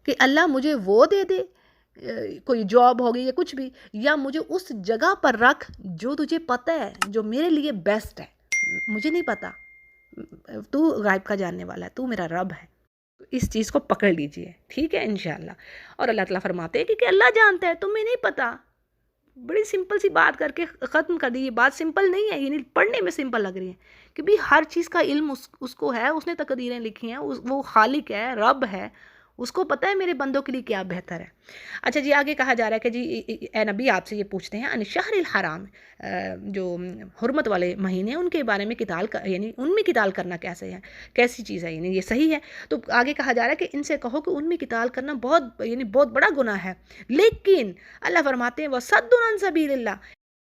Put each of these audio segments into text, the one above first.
کہ اللہ مجھے وہ دے دے، کوئی جاب ہوگی یا کچھ بھی، یا مجھے اس جگہ پر رکھ جو تجھے پتہ ہے، جو میرے لیے بیسٹ ہے، مجھے نہیں پتہ، تو غائب کا جاننے والا ہے، تو میرا رب ہے۔ اس چیز کو پکڑ لیجئے، ٹھیک ہے انشاءاللہ۔ اور اللہ تعالیٰ فرماتے ہیں کہ اللہ جانتا ہے، تمہیں نہیں پتہ۔ بڑی سمپل سی بات کر کے ختم کر دی۔ یہ بات سمپل نہیں ہے، یعنی پڑھنے میں سمپل لگ رہی ہے کہ بھی ہر چیز کا علم اس کو ہے، اس نے تقدیریں لکھی ہیں، وہ خالق ہے، رب ہے، اس کو پتہ ہے میرے بندوں کے لیے کیا بہتر ہے۔ اچھا جی، آگے کہا جا رہا ہے کہ جی اے نبی آپ سے یہ پوچھتے ہیں ان شہر الحرام، جو حرمت والے مہینے ہیں ان کے بارے میں قتال یعنی ان میں قتال کرنا کیسے ہے، کیسی چیز ہے، یعنی یہ صحیح ہے؟ تو آگے کہا جا رہا ہے کہ ان سے کہو کہ ان میں قتال کرنا بہت بڑا گناہ ہے، لیکن اللہ فرماتے ہیں وَصَدٌّ عَن سَبِيلِ اللَّهِ،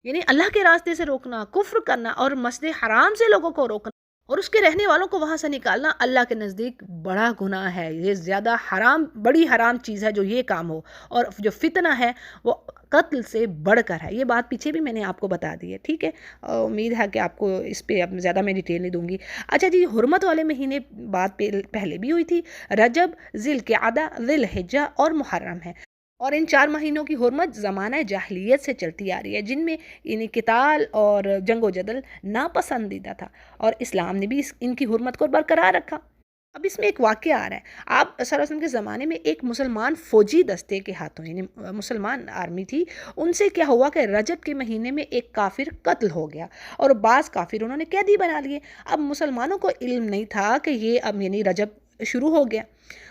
یعنی اللہ کے راستے سے روکنا، کفر کرنا اور مسجد حرام سے لوگوں کو روکنا اور اس کے رہنے والوں کو وہاں سے نکالنا اللہ کے نزدیک بڑا گناہ ہے۔ یہ زیادہ حرام، بڑی حرام چیز ہے جو یہ کام ہو، اور جو فتنہ ہے وہ قتل سے بڑھ کر ہے۔ یہ بات پیچھے بھی میں نے آپ کو بتا دی ہے، ٹھیک ہے؟ امید ہے کہ آپ کو اس پہ اب زیادہ میں ڈیٹیل نہیں دوں گی۔ اچھا جی، حرمت والے مہینے بات پہلے بھی ہوئی تھی، رجب، ذی القعدہ، ذی الحجہ اور محرم ہے، اور ان 4 مہینوں کی حرمت زمانہ جاہلیت سے چلتی آ رہی ہے، جن میں یعنی قتال اور جنگ و جدل ناپسندیدہ تھا، اور اسلام نے بھی ان کی حرمت کو برقرار رکھا۔ اب اس میں ایک واقعہ آ رہا ہے۔ آپ صلی اللہ علیہ وسلم کے زمانے میں ایک مسلمان فوجی دستے کے ہاتھوں، یعنی مسلمان آرمی تھی، ان سے کیا ہوا کہ رجب کے مہینے میں ایک کافر قتل ہو گیا، اور بعض کافر انہوں نے قیدی بنا لیے۔ اب مسلمانوں کو علم نہیں تھا کہ یہ اب یعنی رجب شروع ہو گیا،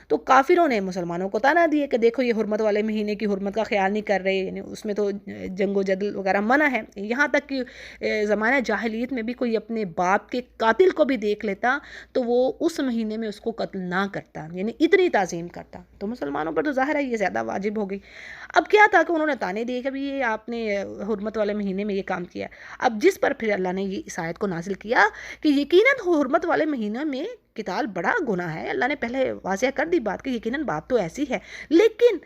تو کافروں نے مسلمانوں کو طعنہ دیے کہ دیکھو یہ حرمت والے مہینے کی حرمت کا خیال نہیں کر رہے، یعنی اس میں تو جنگ و جدل وغیرہ منع ہے۔ یہاں تک کہ زمانہ جاہلیت میں بھی کوئی اپنے باپ کے قاتل کو بھی دیکھ لیتا تو وہ اس مہینے میں اس کو قتل نہ کرتا، یعنی اتنی تعظیم کرتا۔ تو مسلمانوں پر تو ظاہر ہے یہ زیادہ واجب ہو گئی۔ اب کیا تھا کہ انہوں نے طعنے دیے کہ یہ آپ نے حرمت والے مہینے میں یہ کام کیا۔ اب جس پر پھر اللہ نے یہ اس آیت کو نازل کیا کہ یقیناً حرمت والے مہینے میں قتال بڑا گناہ ہے۔ اللہ نے پہلے واضح کر دی بات کہ یقیناً بات تو ایسی ہے، لیکن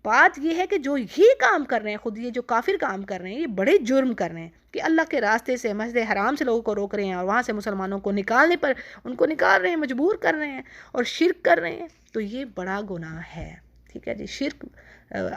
بات یہ ہے کہ جو یہ کام کر رہے ہیں، خود یہ جو کافر کام کر رہے ہیں، یہ بڑے جرم کر رہے ہیں کہ اللہ کے راستے سے، مسجد حرام سے لوگوں کو روک رہے ہیں، اور وہاں سے مسلمانوں کو نکالنے پر ان کو نکال رہے ہیں، مجبور کر رہے ہیں، اور شرک کر رہے ہیں، تو یہ بڑا گناہ ہے، ٹھیک ہے جی؟ شرک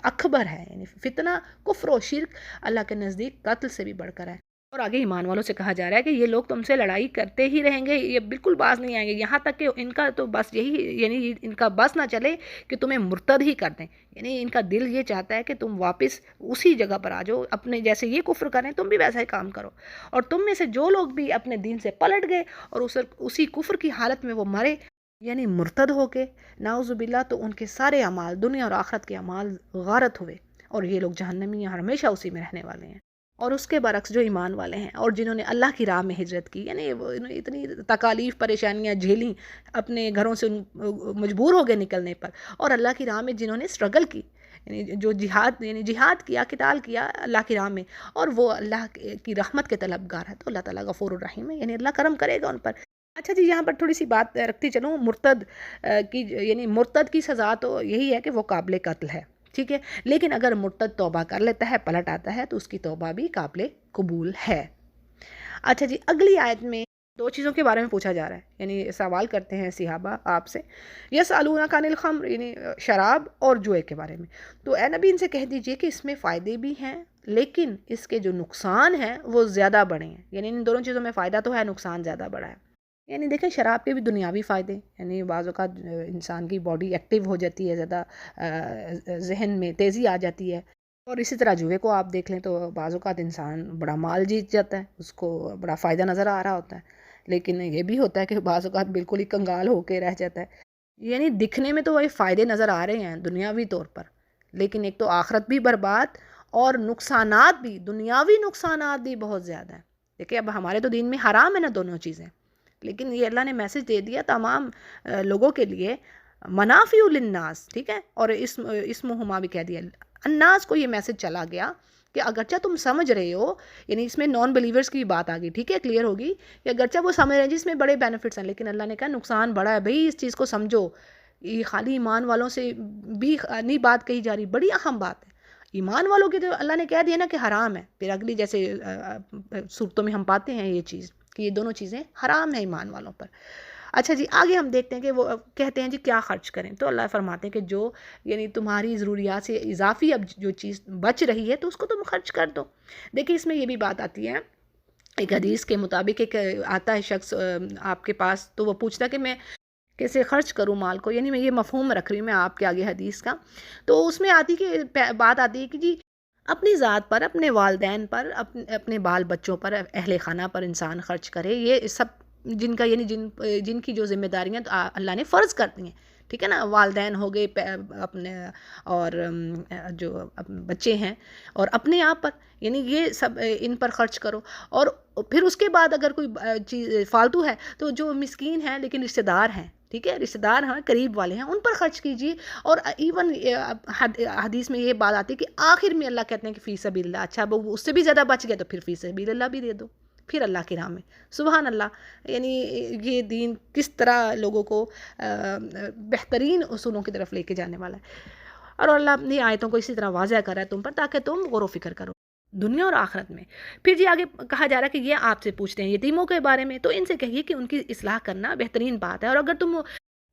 اکبر ہے، یعنی فتنہ، کفر و شرک اللہ کے نزدیک قتل سے بھی بڑھ کر ہے۔ اور آگے ایمان والوں سے کہا جا رہا ہے کہ یہ لوگ تم سے لڑائی کرتے ہی رہیں گے، یہ بالکل باز نہیں آئیں گے، یہاں تک کہ ان کا تو بس یہی، یعنی ان کا بس نہ چلے کہ تمہیں مرتد ہی کر دیں، یعنی ان کا دل یہ چاہتا ہے کہ تم واپس اسی جگہ پر آ جاؤ، اپنے جیسے یہ کفر کریں تم بھی ویسا ہی کام کرو، اور تم میں سے جو لوگ بھی اپنے دین سے پلٹ گئے اور اسی کفر کی حالت میں وہ مرے، یعنی مرتد ہو کے، نعوذ باللہ، تو ان کے سارے اعمال، دنیا اور آخرت کے اعمال غارت ہوئے، اور یہ لوگ جہنمی ہیں، ہمیشہ اسی میں رہنے والے ہیں۔ اور اس کے برعکس جو ایمان والے ہیں اور جنہوں نے اللہ کی راہ میں ہجرت کی، یعنی وہ اتنی تکالیف، پریشانیاں جھیلیں، اپنے گھروں سے مجبور ہو گئے نکلنے پر، اور اللہ کی راہ میں جنہوں نے سٹرگل کی، یعنی جو جہاد کیا، قتال کیا اللہ کی راہ میں، اور وہ اللہ کی رحمت کے طلبگار ہے، تو اللہ تعالیٰ غفور الرحیم ہے، یعنی اللہ کرم کرے گا ان پر۔ اچھا جی، یہاں پر تھوڑی سی بات رکھتی چلوں، مرتد کی، یعنی مرتد کی سزا تو یہی ہے کہ وہ قابل قتل ہے، ٹھیک ہے؟ لیکن اگر مرتد توبہ کر لیتا ہے، پلٹ آتا ہے، تو اس کی توبہ بھی قابل قبول ہے۔ اچھا جی، اگلی آیت میں 2 چیزوں کے بارے میں پوچھا جا رہا ہے، یعنی سوال کرتے ہیں صحابہ آپ سے، یسألونک عن الخمر، یعنی شراب اور جوئے کے بارے میں، تو اے نبی ان سے کہہ دیجئے کہ اس میں فائدے بھی ہیں، لیکن اس کے جو نقصان ہیں وہ زیادہ بڑے ہیں، یعنی ان دونوں چیزوں میں فائدہ تو ہے، نقصان زیادہ بڑا ہے۔ یعنی دیکھیں، شراب کے بھی دنیاوی فائدے، یعنی بعض اوقات انسان کی باڈی ایکٹیو ہو جاتی ہے، زیادہ ذہن میں تیزی آ جاتی ہے، اور اسی طرح جوئے کو آپ دیکھ لیں تو بعض اوقات انسان بڑا مال جیت جاتا ہے، اس کو بڑا فائدہ نظر آ رہا ہوتا ہے، لیکن یہ بھی ہوتا ہے کہ بعض اوقات بالکل ہی کنگال ہو کے رہ جاتا ہے۔ یعنی دکھنے میں تو وہ فائدے نظر آ رہے ہیں دنیاوی طور پر، لیکن ایک تو آخرت بھی برباد، اور نقصانات بھی، دنیاوی نقصانات بھی بہت زیادہ ہیں۔ دیکھیں، اب ہمارے تو دین میں حرام ہے نا دونوں چیزیں، لیکن یہ اللہ نے میسج دے دیا تمام لوگوں کے لیے، منافع للناس، ٹھیک ہے؟ اور اسمہما بھی کہہ دیا، الناس کو یہ میسج چلا گیا کہ اگرچہ تم سمجھ رہے ہو، یعنی اس میں نان بلیورز کی بات آ گئی، ٹھیک ہے، کلیئر ہوگی کہ اگرچہ وہ سمجھ رہے ہیں جس میں بڑے بینیفٹس ہیں، لیکن اللہ نے کہا نقصان بڑا ہے بھئی، اس چیز کو سمجھو۔ یہ خالی ایمان والوں سے بھی نہیں بات کہی جا رہی، بڑی اہم بات ہے۔ ایمان والوں کی تو اللہ نے کہہ دیا نا کہ حرام ہے، پھر اگلی جیسے صورتوں میں ہم پاتے ہیں یہ چیز کہ یہ دونوں چیزیں حرام ہیں ایمان والوں پر۔ اچھا جی، آگے ہم دیکھتے ہیں کہ وہ کہتے ہیں جی کیا خرچ کریں، تو اللہ فرماتے ہیں کہ جو یعنی تمہاری ضروریات سے اضافی اب جو چیز بچ رہی ہے تو اس کو تم خرچ کر دو۔ دیکھیے اس میں یہ بھی بات آتی ہے، ایک حدیث کے مطابق ایک آتا ہے شخص آپ کے پاس، تو وہ پوچھتا ہے کہ میں کیسے خرچ کروں مال کو، یعنی میں یہ مفہوم رکھ رہی ہوں میں آپ کے آگے حدیث کا، تو اس میں آتی کہ بات آتی ہے کہ جی اپنی ذات پر، اپنے والدین پر، اپنے بال بچوں پر، اہل خانہ پر انسان خرچ کرے، یہ سب جن کا یعنی جن کی جو ذمہ داریاں تو اللہ نے فرض کر دی ہیں، ٹھیک ہے نا، والدین ہو گئے اپنے، اور جو بچے ہیں، اور اپنے آپ پر، یعنی یہ سب ان پر خرچ کرو، اور پھر اس کے بعد اگر کوئی چیز فالتو ہے تو جو مسکین ہیں لیکن رشتہ دار ہیں، ٹھیک ہے، رشتہ دار ہیں قریب والے ہیں، ان پر خرچ کیجیے، اور ایون حدیث میں یہ بات آتی ہے کہ آخر میں اللہ کہتے ہیں کہ فی سبیل اللہ، اچھا اب اس سے بھی زیادہ بچ گیا تو پھر فی سبیل اللہ بھی دے دو، پھر اللہ کی راہ میں، سبحان اللہ، یعنی یہ دین کس طرح لوگوں کو بہترین اصولوں کی طرف لے کے جانے والا ہے، اور اللہ اپنی آیتوں کو اسی طرح واضح کر رہا ہے تم پر تاکہ تم غور و فکر کرو دنیا اور آخرت میں۔ پھر جی آگے کہا جا رہا ہے کہ یہ آپ سے پوچھتے ہیں یتیموں کے بارے میں، تو ان سے کہیے کہ ان کی اصلاح کرنا بہترین بات ہے، اور اگر تم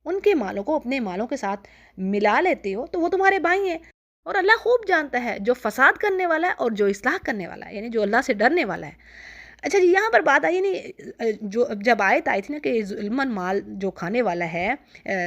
ان کے مالوں کو اپنے مالوں کے ساتھ ملا لیتے ہو تو وہ تمہارے بھائی ہیں، اور اللہ خوب جانتا ہے جو فساد کرنے والا ہے اور جو اصلاح کرنے والا ہے، یعنی جو اللہ سے ڈرنے والا ہے۔ اچھا جی، یہاں پر بات آئی نہیں جو جب آیت آئی تھی نا کہ ظلمن مال جو کھانے والا ہے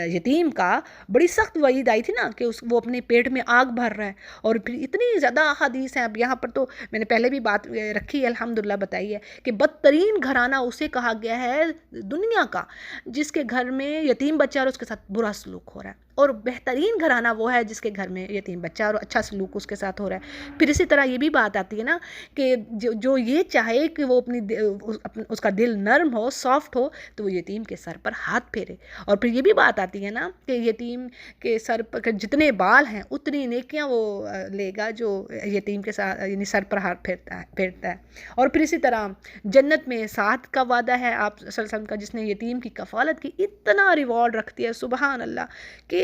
یتیم کا، بڑی سخت وعید آئی تھی نا کہ وہ اپنے پیٹ میں آگ بھر رہا ہے، اور پھر اتنی زیادہ احادیث ہیں، اب یہاں پر تو میں نے پہلے بھی بات رکھی ہے الحمدللہ بتائی ہے کہ بدترین گھرانہ اسے کہا گیا ہے دنیا کا جس کے گھر میں یتیم بچہ اور اس کے ساتھ برا سلوک ہو رہا ہے، اور بہترین گھرانہ وہ ہے جس کے گھر میں یتیم بچہ اور اچھا سلوک اس کے ساتھ ہو رہا ہے۔ پھر اسی طرح یہ بھی بات آتی ہے نا کہ جو یہ چاہے کہ وہ اس کا دل نرم ہو، سافٹ ہو، تو وہ یتیم کے سر پر ہاتھ پھیرے، اور پھر یہ بھی بات آتی ہے نا کہ یتیم کے سر پر جتنے بال ہیں اتنی نیکیاں وہ لے گا جو یتیم کے ساتھ یعنی سر پر ہاتھ پھیرتا ہے، اور پھر اسی طرح جنت میں ساتھ کا وعدہ ہے آپ صلی اللہ علیہ وسلم کا، جس نے یتیم کی کفالت کی، اتنا ریوارڈ رکھتی ہے سبحان اللہ، کہ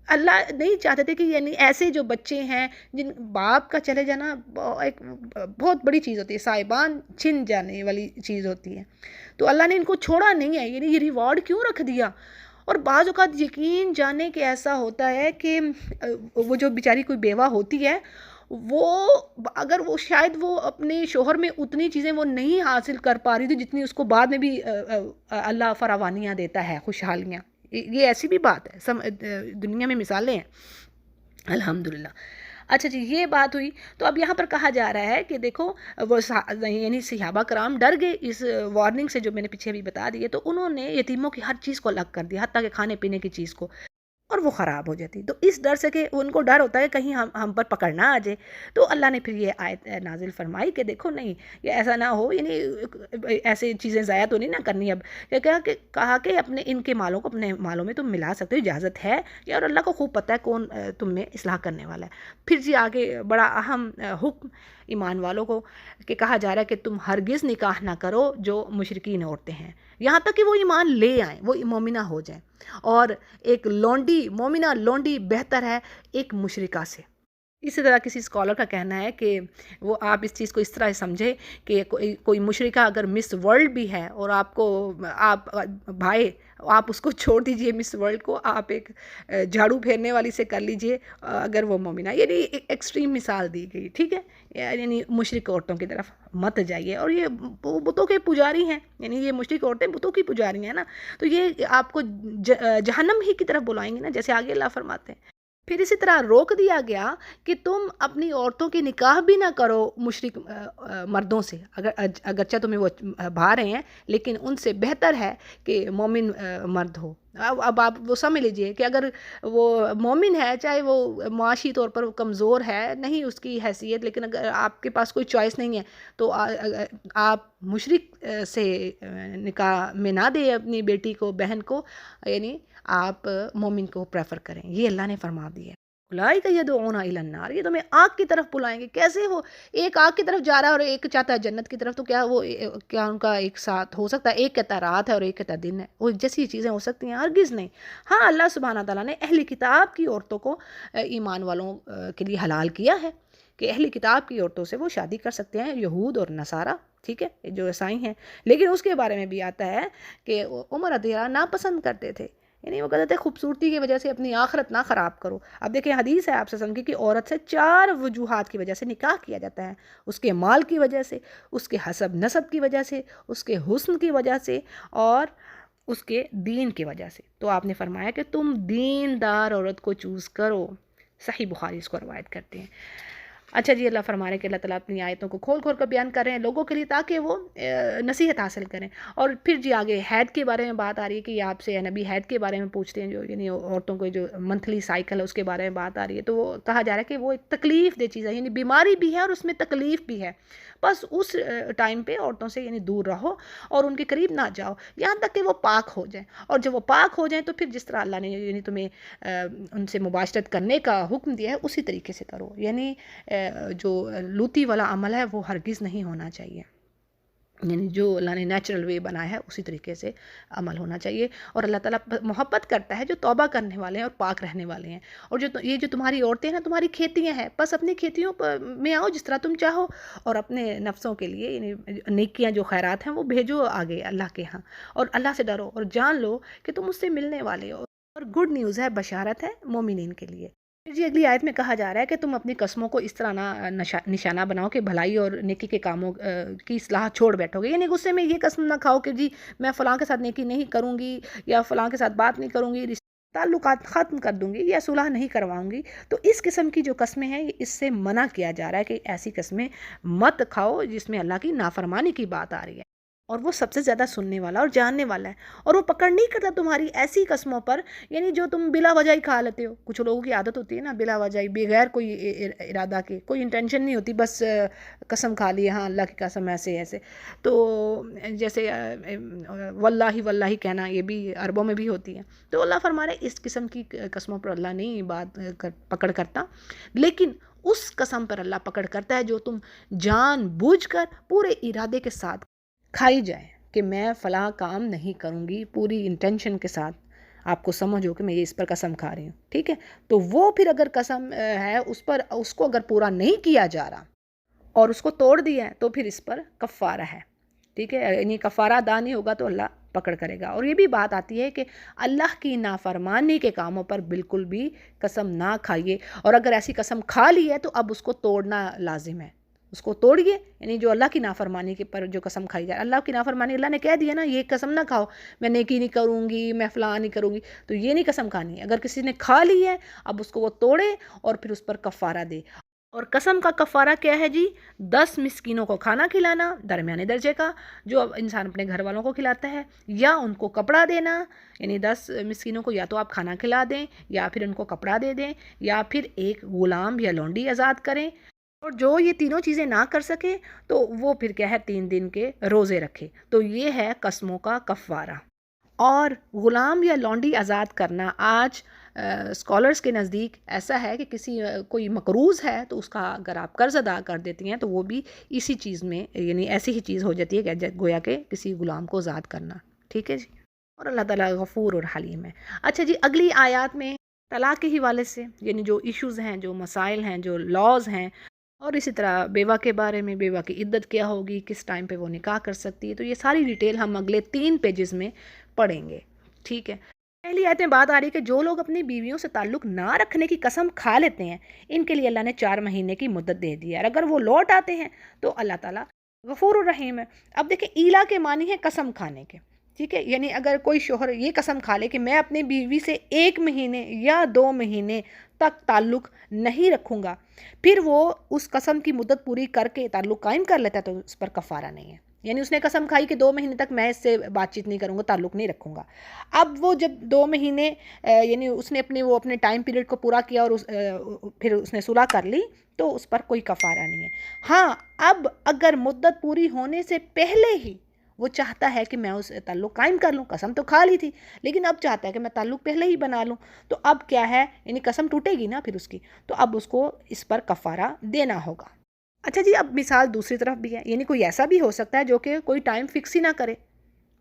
اللہ نہیں چاہتے تھے کہ یعنی ایسے جو بچے ہیں جن باپ کا چلے جانا ایک بہت بڑی چیز ہوتی ہے، سائبان چھن جانے والی چیز ہوتی ہے، تو اللہ نے ان کو چھوڑا نہیں ہے، یعنی یہ ریوارڈ کیوں رکھ دیا، اور بعض اوقات یقین جانے کہ ایسا ہوتا ہے کہ وہ جو بیچاری کوئی بیوہ ہوتی ہے، وہ اگر وہ شاید وہ اپنے شوہر میں اتنی چیزیں وہ نہیں حاصل کر پا رہی تھی جتنی اس کو بعد میں بھی اللہ فراوانیاں دیتا ہے، خوشحالیاں، یہ ایسی بھی بات ہے، دنیا میں مثالیں ہیں الحمدللہ۔ اچھا جی، یہ بات ہوئی، تو اب یہاں پر کہا جا رہا ہے کہ دیکھو وہ یعنی صحابہ کرام ڈر گئے اس وارننگ سے جو میں نے پیچھے ابھی بتا دی ہے، تو انہوں نے یتیموں کی ہر چیز کو الگ کر دیا، حتیٰ کہ کھانے پینے کی چیز کو، اور وہ خراب ہو جاتی، تو اس ڈر سے کہ ان کو ڈر ہوتا ہے کہ کہیں ہم پر پکڑنا آ جائے، تو اللہ نے پھر یہ آیت نازل فرمائی کہ دیکھو نہیں یہ ایسا نہ ہو، یعنی ایسے چیزیں ضائع تو نہیں نہ کرنی، اب کہا کہ اپنے ان کے مالوں کو اپنے مالوں میں تم ملا سکتے ہو، اجازت ہے، اور اللہ کو خوب پتہ ہے کون تم میں اصلاح کرنے والا ہے۔ پھر جی آگے بڑا اہم حکم ایمان والوں کو کہ کہا جا رہا ہے کہ تم ہرگز نکاح نہ کرو جو مشرکین عورتیں ہیں، یہاں تک کہ وہ ایمان لے آئیں، وہ مومنہ ہو جائیں، اور ایک لونڈی مومنہ لونڈی بہتر ہے ایک مشرکہ سے۔ اسی طرح کسی اسکالر کا کہنا ہے کہ وہ آپ اس چیز کو اس طرح سمجھے کہ کوئی مشرکہ اگر مس ورلڈ بھی ہے اور آپ بھائی آپ اس کو چھوڑ دیجئے، مس ورلڈ کو آپ ایک جھاڑو پھیرنے والی سے کر لیجئے اگر وہ مومنہ، یعنی ایکسٹریم مثال دی گئی، ٹھیک ہے، یعنی مشرک عورتوں کی طرف مت جائیے، اور یہ بتوں کے پجاری ہیں، یعنی یہ مشرک عورتیں بتوں کی پجاری ہیں نا، تو یہ آپ کو جہنم ہی کی طرف بلائیں گے نا، جیسے آگے اللہ فرماتے ہیں۔ پھر اسی طرح روک دیا گیا کہ تم اپنی عورتوں کی نکاح بھی نہ کرو مشرک مردوں سے، اگرچہ تمہیں وہ بھا رہے ہیں لیکن ان سے بہتر ہے کہ مومن مرد ہو۔ اب آپ وہ سمجھ لیجئے کہ اگر وہ مومن ہے، چاہے وہ معاشی طور پر کمزور ہے، نہیں اس کی حیثیت، لیکن اگر آپ کے پاس کوئی چوائس نہیں ہے تو آپ مشرک سے نکاح میں نہ دیں اپنی بیٹی کو، بہن کو، یعنی آپ مومن کو پریفر کریں، یہ اللہ نے فرما دی ہے۔ اولئک یدعون الی النار، یہ تمہیں آگ کی طرف بلائیں گے۔ کیسے ہو؟ ایک آگ کی طرف جا رہا ہے اور ایک چاہتا ہے جنت کی طرف، تو کیا وہ کیا ان کا ایک ساتھ ہو سکتا ہے؟ ایک کہتا ہے رات ہے اور ایک کہتا ہے دن ہے، وہ جیسی چیزیں ہو سکتی ہیں؟ ہرگز نہیں۔ ہاں، اللہ سبحانہ تعالیٰ نے اہل کتاب کی عورتوں کو ایمان والوں کے لیے حلال کیا ہے کہ اہل کتاب کی عورتوں سے وہ شادی کر سکتے ہیں، یہود اور نصارہ، ٹھیک ہے، جو عیسائی ہیں۔ لیکن اس کے بارے میں بھی آتا ہے کہ عمر رضی اللہ عنہ ناپسند کرتے تھے، یعنی وہ کہتے تھے خوبصورتی کی وجہ سے اپنی آخرت نہ خراب کرو۔ اب دیکھیں، حدیث ہے آپ سے سمجھے کہ عورت سے 4 وجوہات کی وجہ سے نکاح کیا جاتا ہے: اس کے مال کی وجہ سے، اس کے حسب نسب کی وجہ سے، اس کے حسن کی وجہ سے، اور اس کے دین کی وجہ سے۔ تو آپ نے فرمایا کہ تم دیندار عورت کو چوز کرو۔ صحیح بخاری اس کو روایت کرتے ہیں۔ اچھا جی، اللہ فرما رہے ہیں کہ اللہ تعالیٰ اپنی آیتوں کو کھول کھول کر بیان کر رہے ہیں لوگوں کے لیے تاکہ وہ نصیحت حاصل کریں۔ اور پھر جی آگے حید کے بارے میں بات آ رہی ہے کہ یہ آپ سے نبی حید کے بارے میں پوچھتے ہیں، جو یعنی عورتوں کو جو منتھلی سائیکل ہے اس کے بارے میں بات آ رہی ہے، تو وہ کہا جا رہا ہے کہ وہ ایک تکلیف دہ چیز ہے، یعنی بیماری بھی ہے اور اس میں تکلیف بھی ہے۔ بس اس ٹائم پہ عورتوں سے یعنی دور رہو اور ان کے قریب نہ جاؤ یہاں تک کہ وہ پاک ہو جائیں، اور جب وہ پاک ہو جائیں تو پھر جس طرح اللہ نے یعنی تمہیں ان سے مباشرت کرنے کا حکم دیا ہے اسی طریقے سے کرو۔ یعنی جو لوتی والا عمل ہے وہ ہرگز نہیں ہونا چاہیے، یعنی جو اللہ نے نیچرل وے بنایا ہے اسی طریقے سے عمل ہونا چاہیے۔ اور اللہ تعالیٰ محبت کرتا ہے جو توبہ کرنے والے ہیں اور پاک رہنے والے ہیں۔ اور یہ جو تمہاری عورتیں ہیں نا، تمہاری کھیتیاں ہیں، بس اپنی کھیتیوں میں آؤ جس طرح تم چاہو، اور اپنے نفسوں کے لیے یعنی نیکیاں جو خیرات ہیں وہ بھیجو آگے اللہ کے ہاں، اور اللہ سے ڈرو اور جان لو کہ تم اس سے ملنے والے ہو۔ اور گڈ نیوز ہے، بشارت ہے مومنین کے لیے۔ جی اگلی آیت میں کہا جا رہا ہے کہ تم اپنی قسموں کو اس طرح نہ نشانہ بناؤ کہ بھلائی اور نیکی کے کاموں کی اصلاح چھوڑ بیٹھو گے، یعنی غصے میں یہ قسم نہ کھاؤ کہ جی میں فلاں کے ساتھ نیکی نہیں کروں گی، یا فلاں کے ساتھ بات نہیں کروں گی، تعلقات ختم کر دوں گی، یا صلح نہیں کرواؤں گی۔ تو اس قسم کی جو قسمیں ہیں اس سے منع کیا جا رہا ہے کہ ایسی قسمیں مت کھاؤ جس میں اللہ کی نافرمانی کی بات آ رہی ہے، اور وہ سب سے زیادہ سننے والا اور جاننے والا ہے، اور وہ پکڑ نہیں کرتا تمہاری ایسی قسموں پر یعنی جو تم بلا وجہ ہی کھا لیتے ہو۔ کچھ لوگوں کی عادت ہوتی ہے نا، بلا وجہ ہی، بغیر کوئی ارادہ کے، کوئی انٹینشن نہیں ہوتی، بس قسم کھا لی، ہاں اللہ کی قسم ایسے ایسے۔ تو جیسے واللہ واللہ کہنا، یہ بھی عربوں میں بھی ہوتی ہے۔ تو اللہ فرما رہے اس قسم کی قسموں پر اللہ نہیں بات پکڑ کرتا، لیکن اس قسم پر اللہ پکڑ کرتا ہے جو تم جان بوجھ کر پورے ارادے کے ساتھ کھائی جائے کہ میں فلاں کام نہیں کروں گی، پوری انٹینشن کے ساتھ آپ کو سمجھو کہ میں یہ اس پر قسم کھا رہی ہوں، ٹھیک ہے۔ تو وہ پھر اگر قسم ہے اس کو اگر پورا نہیں کیا جا رہا اور اس کو توڑ دیا ہے تو پھر اس پر کفارہ ہے، ٹھیک ہے، یعنی کفارہ ادا نہیں ہوگا تو اللہ پکڑ کرے گا۔ اور یہ بھی بات آتی ہے کہ اللہ کی نافرمانی کے کاموں پر بالکل بھی قسم نہ کھائیے، اور اگر ایسی قسم کھا لی ہے تو اب اس کو توڑنا لازم ہے، اس کو توڑیے، یعنی جو اللہ کی نافرمانی کے پر جو قسم کھائی جائے، اللہ کی نافرمانی اللہ نے کہہ دیا نا، یہ قسم نہ کھاؤ میں نیکی نہیں کروں گی، میں فلاں نہیں کروں گی، تو یہ نہیں قسم کھانی ہے۔ اگر کسی نے کھا لی ہے اب اس کو وہ توڑے اور پھر اس پر کفارہ دے۔ اور قسم کا کفارہ کیا ہے جی؟ 10 مسکینوں کو کھانا کھلانا درمیانے درجے کا، جو انسان اپنے گھر والوں کو کھلاتا ہے، یا ان کو کپڑا دینا، یعنی 10 مسکینوں کو یا تو آپ کھانا کھلا دیں یا پھر ان کو کپڑا دے دیں، یا پھر ایک غلام یا لونڈی آزاد کریں۔ اور جو یہ تینوں چیزیں نہ کر سکے تو وہ پھر کیا ہے 3 دن کے روزے رکھے۔ تو یہ ہے قسموں کا کفارہ۔ اور غلام یا لونڈی آزاد کرنا آج اسکالرس کے نزدیک ایسا ہے کہ کسی کوئی مقروض ہے تو اس کا اگر آپ قرض ادا کر دیتی ہیں تو وہ بھی اسی چیز میں یعنی ایسی ہی چیز ہو جاتی ہے کہ گویا کہ کسی غلام کو آزاد کرنا، ٹھیک ہے جی۔ اور اللہ تعالیٰ غفور اور حلیم ہے۔ اچھا جی، اگلی آیات میں طلاق کے حوالے سے یعنی جو ایشوز ہیں، جو مسائل ہیں، جو لاز ہیں، اور اسی طرح بیوہ کے بارے میں، بیوہ کی عدت کیا ہوگی، کس ٹائم پہ وہ نکاح کر سکتی ہے، تو یہ ساری ڈیٹیل ہم اگلے 3 پیجز میں پڑھیں گے، ٹھیک ہے۔ پہلی آیت میں بات آ رہی ہے کہ جو لوگ اپنی بیویوں سے تعلق نہ رکھنے کی قسم کھا لیتے ہیں ان کے لیے اللہ نے 4 مہینے کی مدت دے دی ہے، اور اگر وہ لوٹ آتے ہیں تو اللہ تعالیٰ غفور الرحیم ہے۔ اب دیکھیں، ایلا کے معنی ہے قسم کھانے کے، ٹھیک ہے، یعنی اگر کوئی شوہر یہ قسم کھا لے کہ میں اپنی بیوی سے 1 مہینے یا 2 مہینے تک تعلق نہیں رکھوں گا، پھر وہ اس قسم کی مدت پوری کر کے تعلق قائم کر لیتا ہے تو اس پر کفارہ نہیں ہے۔ یعنی اس نے قسم کھائی کہ 2 مہینے تک میں اس سے بات چیت نہیں کروں گا، تعلق نہیں رکھوں گا۔ اب وہ جب 2 مہینے یعنی اس نے اپنے ٹائم پیریڈ کو پورا کیا اور پھر اس نے صلح کر لی تو اس پر کوئی کفارہ نہیں ہے۔ ہاں، اب اگر مدت پوری ہونے سے پہلے ہی وہ چاہتا ہے کہ میں اس تعلق قائم کر لوں، قسم تو کھا لی تھی، لیکن اب چاہتا ہے کہ میں تعلق پہلے ہی بنا لوں، تو اب کیا ہے، یعنی قسم ٹوٹے گی نا پھر اس کی، تو اب اس کو اس پر کفارہ دینا ہوگا۔ اچھا جی، اب مثال دوسری طرف بھی ہے، یعنی کوئی ایسا بھی ہو سکتا ہے جو کہ کوئی ٹائم فکس ہی نہ کرے،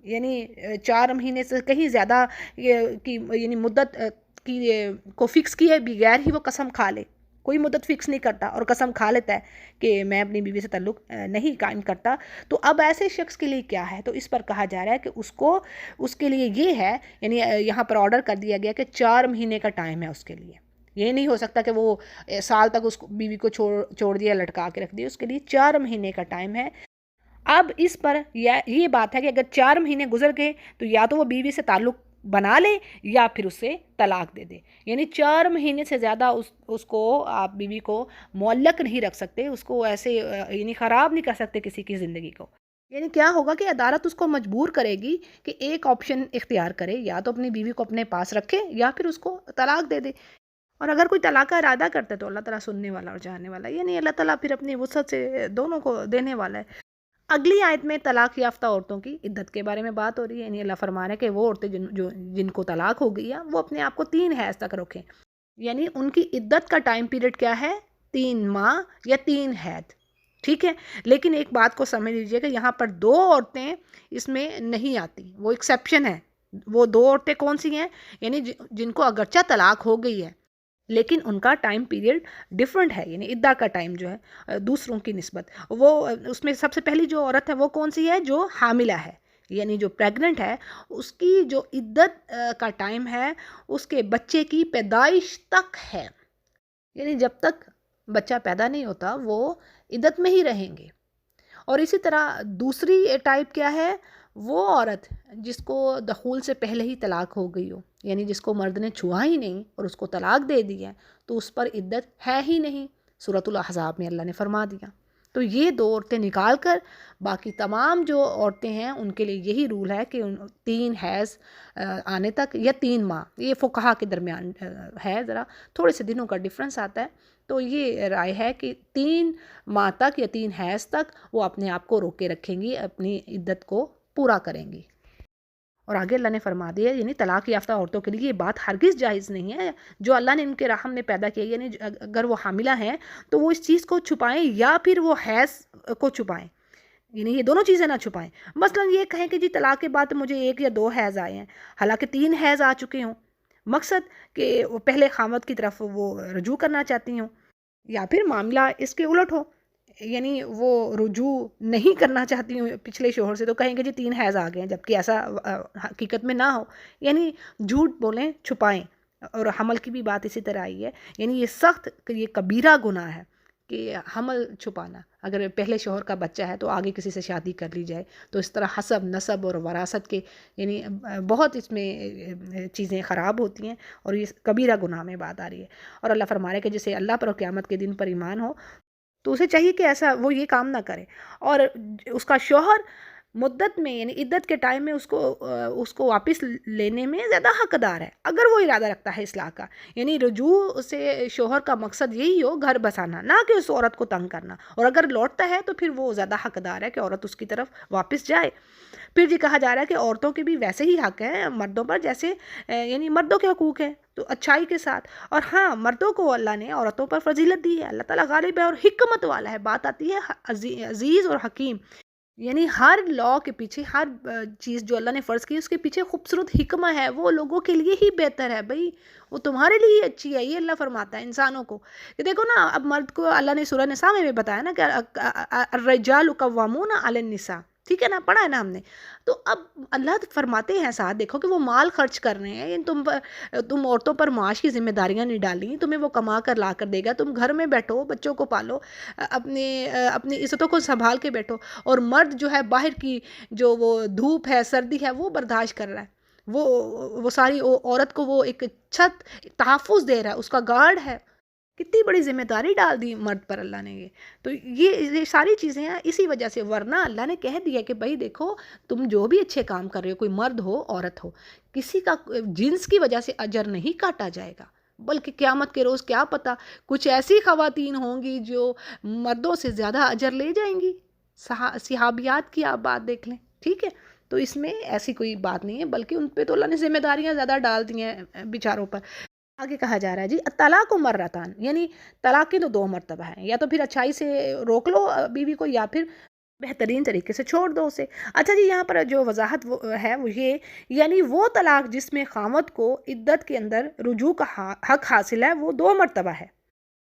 یعنی 4 مہینے سے کہیں زیادہ کی یعنی مدت کی کو فکس کیے بغیر ہی وہ قسم کھا لے، کوئی مدت فکس نہیں کرتا اور قسم کھا لیتا ہے کہ میں اپنی بیوی سے تعلق نہیں قائم کرتا، تو اب ایسے شخص کے لیے کیا ہے؟ تو اس پر کہا جا رہا ہے کہ اس کے لیے یہ ہے، یعنی یہاں پر آرڈر کر دیا گیا کہ 4 مہینے کا ٹائم ہے اس کے لیے، یہ نہیں ہو سکتا کہ وہ سال تک اس بیوی کو چھوڑ دیا، لٹکا کے رکھ دیا، اس کے لیے 4 مہینے کا ٹائم ہے۔ اب اس پر یہ بات ہے کہ اگر 4 مہینے گزر گئے تو یا تو وہ بیوی سے تعلق بنا لے یا پھر اسے طلاق دے دے، یعنی 4 مہینے سے زیادہ اس کو آپ بیوی کو معلق نہیں رکھ سکتے، اس کو ایسے یعنی خراب نہیں کر سکتے کسی کی زندگی کو۔ یعنی کیا ہوگا کہ عدالت اس کو مجبور کرے گی کہ ایک آپشن اختیار کرے، یا تو اپنی بیوی کو اپنے پاس رکھے یا پھر اس کو طلاق دے دے، اور اگر کوئی طلاق کا ارادہ کرتا ہے تو اللہ تعالیٰ سننے والا اور جاننے والا ہے، یعنی اللہ تعالیٰ پھر اپنی وسعت سے دونوں کو دینے والا ہے۔ اگلی آیت میں طلاق یافتہ عورتوں کی عدت کے بارے میں بات ہو رہی ہے، یعنی اللہ فرما رہا ہے کہ وہ عورتیں جن کو طلاق ہو گئی ہے وہ اپنے آپ کو 3 حیض تک رکھیں، یعنی ان کی عدت کا ٹائم پیریڈ کیا ہے؟ 3 ماہ یا 3 حیض، ٹھیک ہے۔ لیکن ایک بات کو سمجھ لیجئے کہ یہاں پر 2 عورتیں اس میں نہیں آتی، وہ ایکسیپشن ہے۔ وہ 2 عورتیں کون سی ہیں؟ یعنی جن کو اگرچہ طلاق ہو گئی ہے لیکن ان کا ٹائم پیریڈ ڈیفرنٹ ہے، یعنی عدہ کا ٹائم جو ہے دوسروں کی نسبت، وہ اس میں سب سے پہلی جو عورت ہے وہ کون سی ہے؟ جو حاملہ ہے، یعنی جو پریگننٹ ہے، اس کی جو عدت کا ٹائم ہے اس کے بچے کی پیدائش تک ہے، یعنی جب تک بچہ پیدا نہیں ہوتا وہ عدت میں ہی رہیں گے۔ اور اسی طرح دوسری ٹائپ کیا ہے؟ وہ عورت جس کو دخول سے پہلے ہی طلاق ہو گئی ہو، یعنی جس کو مرد نے چھوا ہی نہیں اور اس کو طلاق دے دی ہے، تو اس پر عدت ہے ہی نہیں، سورۃ الاحزاب میں اللہ نے فرما دیا۔ تو یہ 2 عورتیں نکال کر باقی تمام جو عورتیں ہیں ان کے لیے یہی رول ہے کہ 3 حیض آنے تک یا 3 ماہ، یہ فقہا کے درمیان ہے، ذرا تھوڑے سے دنوں کا ڈفرنس آتا ہے، تو یہ رائے ہے کہ 3 ماہ تک یا 3 حیض تک وہ اپنے آپ کو روکے رکھیں گی، اپنی عدت کو پورا کریں گی۔ اور آگے اللہ نے فرما دیا، یعنی طلاق یافتہ عورتوں کے لیے یہ بات ہرگز جائز نہیں ہے، جو اللہ نے ان کے رحم میں پیدا کیا، یعنی اگر وہ حاملہ ہیں تو وہ اس چیز کو چھپائیں یا پھر وہ حیض کو چھپائیں، یعنی یہ دونوں چیزیں نہ چھپائیں۔ مثلا یہ کہیں کہ جی طلاق کے بعد مجھے 1 یا 2 حیض آئے ہیں، حالانکہ 3 حیض آ چکے ہوں، مقصد کہ وہ پہلے خامد کی طرف وہ رجوع کرنا چاہتی ہوں، یا پھر معاملہ اس کے الٹ ہو، یعنی وہ رجوع نہیں کرنا چاہتی ہوں پچھلے شوہر سے، تو کہیں گے جی 3 حیض آ گئے ہیں، جبکہ ایسا حقیقت میں نہ ہو، یعنی جھوٹ بولیں، چھپائیں۔ اور حمل کی بھی بات اسی طرح آئی ہے، یعنی یہ سخت، یہ کبیرہ گناہ ہے کہ حمل چھپانا، اگر پہلے شوہر کا بچہ ہے تو آگے کسی سے شادی کر لی جائے، تو اس طرح حسب، نسب اور وراثت کے یعنی بہت اس میں چیزیں خراب ہوتی ہیں، اور یہ کبیرہ گناہ میں بات آ رہی ہے۔ اور اللہ فرما رہا ہے کہ جسے اللہ پر اور قیامت کے دن پر ایمان ہو تو اسے چاہیے کہ ایسا وہ یہ کام نہ کرے، اور اس کا شوہر مدت میں یعنی عدت کے ٹائم میں اس کو واپس لینے میں زیادہ حقدار ہے، اگر وہ ارادہ رکھتا ہے اصلاح کا، یعنی رجوع سے شوہر کا مقصد یہی ہو گھر بسانا، نہ کہ اس عورت کو تنگ کرنا، اور اگر لوٹتا ہے تو پھر وہ زیادہ حقدار ہے کہ عورت اس کی طرف واپس جائے۔ پھر یہ کہا جا رہا ہے کہ عورتوں کے بھی ویسے ہی حق ہیں مردوں پر، جیسے یعنی مردوں کے حقوق ہیں تو اچھائی کے ساتھ، اور ہاں مردوں کو اللہ نے عورتوں پر فضیلت دی ہے، اللہ تعالیٰ غالب ہے اور حکمت والا ہے، بات آتی ہے عزیز اور حکیم، یعنی ہر لا کے پیچھے، ہر چیز جو اللہ نے فرض کی اس کے پیچھے خوبصورت حکمہ ہے، وہ لوگوں کے لیے ہی بہتر ہے بھائی، وہ تمہارے لیے ہی اچھی ہے، یہ اللہ فرماتا ہے انسانوں کو کہ دیکھو نا، اب مرد کو اللہ نے سورہ نساء میں بھی بتایا نا کہ الرجال قوامون علی النساء، ٹھیک ہے نا، پڑھا ہے نا ہم نے، تو اب اللہ فرماتے ہیں ساتھ دیکھو کہ وہ مال خرچ کر رہے ہیں، یعنی تم عورتوں پر معاش کی ذمہ داریاں نہیں ڈالیں، تمہیں وہ کما کر لا کر دے گا، تم گھر میں بیٹھو، بچوں کو پالو، اپنی عزتوں کو سنبھال کے بیٹھو، اور مرد جو ہے باہر کی جو وہ دھوپ ہے، سردی ہے، وہ برداشت کر رہا ہے، وہ ساری عورت کو وہ ایک چھت تحفظ دے رہا ہے، اس کا گارڈ ہے، کتنی بڑی ذمہ داری ڈال دی مرد پر اللہ نے، یہ تو یہ ساری چیزیں ہیں اسی وجہ سے، ورنہ اللہ نے کہہ دیا کہ بھائی دیکھو تم جو بھی اچھے کام کر رہے ہو، کوئی مرد ہو عورت ہو، کسی کا جنس کی وجہ سے اجر نہیں کاٹا جائے گا، بلکہ قیامت کے روز کیا پتہ کچھ ایسی خواتین ہوں گی جو مردوں سے زیادہ اجر لے جائیں گی۔ صحابیات کی آپ بات دیکھ لیں، ٹھیک ہے، تو اس میں ایسی کوئی بات نہیں ہے، بلکہ ان پہ تو اللہ نے ذمہ داریاں زیادہ ڈال دی ہیں بیچاروں پر۔ آگے کہا جا رہا ہے جی طلاق و مرتان، یعنی طلاق کی تو 2 مرتبہ ہیں، یا تو پھر اچھائی سے روک لو بیوی کو، یا پھر بہترین طریقے سے چھوڑ دو اسے۔ اچھا جی، یہاں پر جو وضاحت ہے وہ یہ، یعنی وہ طلاق جس میں خاوند کو عدت کے اندر رجوع کا حق حاصل ہے وہ 2 مرتبہ ہے۔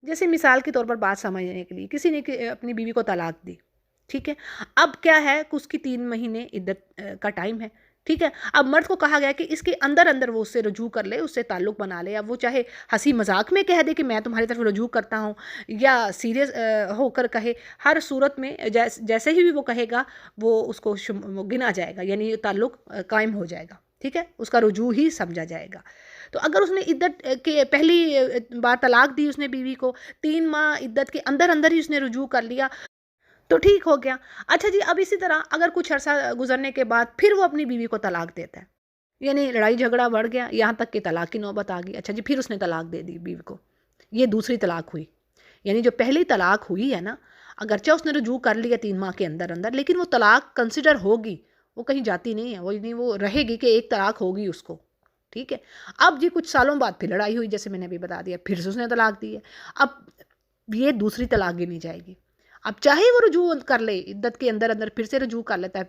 جیسے مثال کے طور پر بات سمجھنے کے لیے، کسی نے اپنی بیوی کو طلاق دی، ٹھیک ہے، اب کیا ہے کہ اس کی 3 مہینے عدت کا ٹائم ہے، ٹھیک ہے، اب مرد کو کہا گیا کہ اس کے اندر اندر وہ اس سے رجوع کر لے، اس سے تعلق بنا لے، اب وہ چاہے ہنسی مذاق میں کہہ دے کہ میں تمہاری طرف رجوع کرتا ہوں، یا سیریس ہو کر کہے، ہر صورت میں جیسے ہی بھی وہ کہے گا وہ اس کو وہ گنا جائے گا، یعنی تعلق قائم ہو جائے گا، ٹھیک ہے، اس کا رجوع ہی سمجھا جائے گا۔ تو اگر اس نے عدت کے پہلی بار طلاق دی، اس نے بیوی کو 3 ماہ عدت کے اندر اندر ہی اس نے رجوع کر لیا تو ٹھیک ہو گیا۔ اچھا جی، اب اسی طرح اگر کچھ عرصہ گزرنے کے بعد پھر وہ اپنی بیوی کو طلاق دیتا ہے، یعنی لڑائی جھگڑا بڑھ گیا، یہاں تک کہ طلاق کی نوبت آ گئی، اچھا جی، پھر اس نے طلاق دے دی بیوی کو، یہ دوسری طلاق ہوئی۔ یعنی جو پہلی طلاق ہوئی ہے نا، اگرچہ اس نے رجوع کر لیا 3 ماہ کے اندر اندر، لیکن وہ طلاق کنسیڈر ہوگی، وہ کہیں جاتی نہیں ہے، وہ رہے گی کہ ایک طلاق ہوگی اس کو، ٹھیک ہے۔ اب جی کچھ سالوں بعد پھر لڑائی ہوئی، جیسے میں نے ابھی بتا دیا، پھر سے اس نے طلاق دی ہے، اب یہ دوسری طلاق گنی جائے گی۔ اب چاہے وہ رجوع کر لے عدت کے اندر اندر، پھر سے رجوع کر لیتا ہے،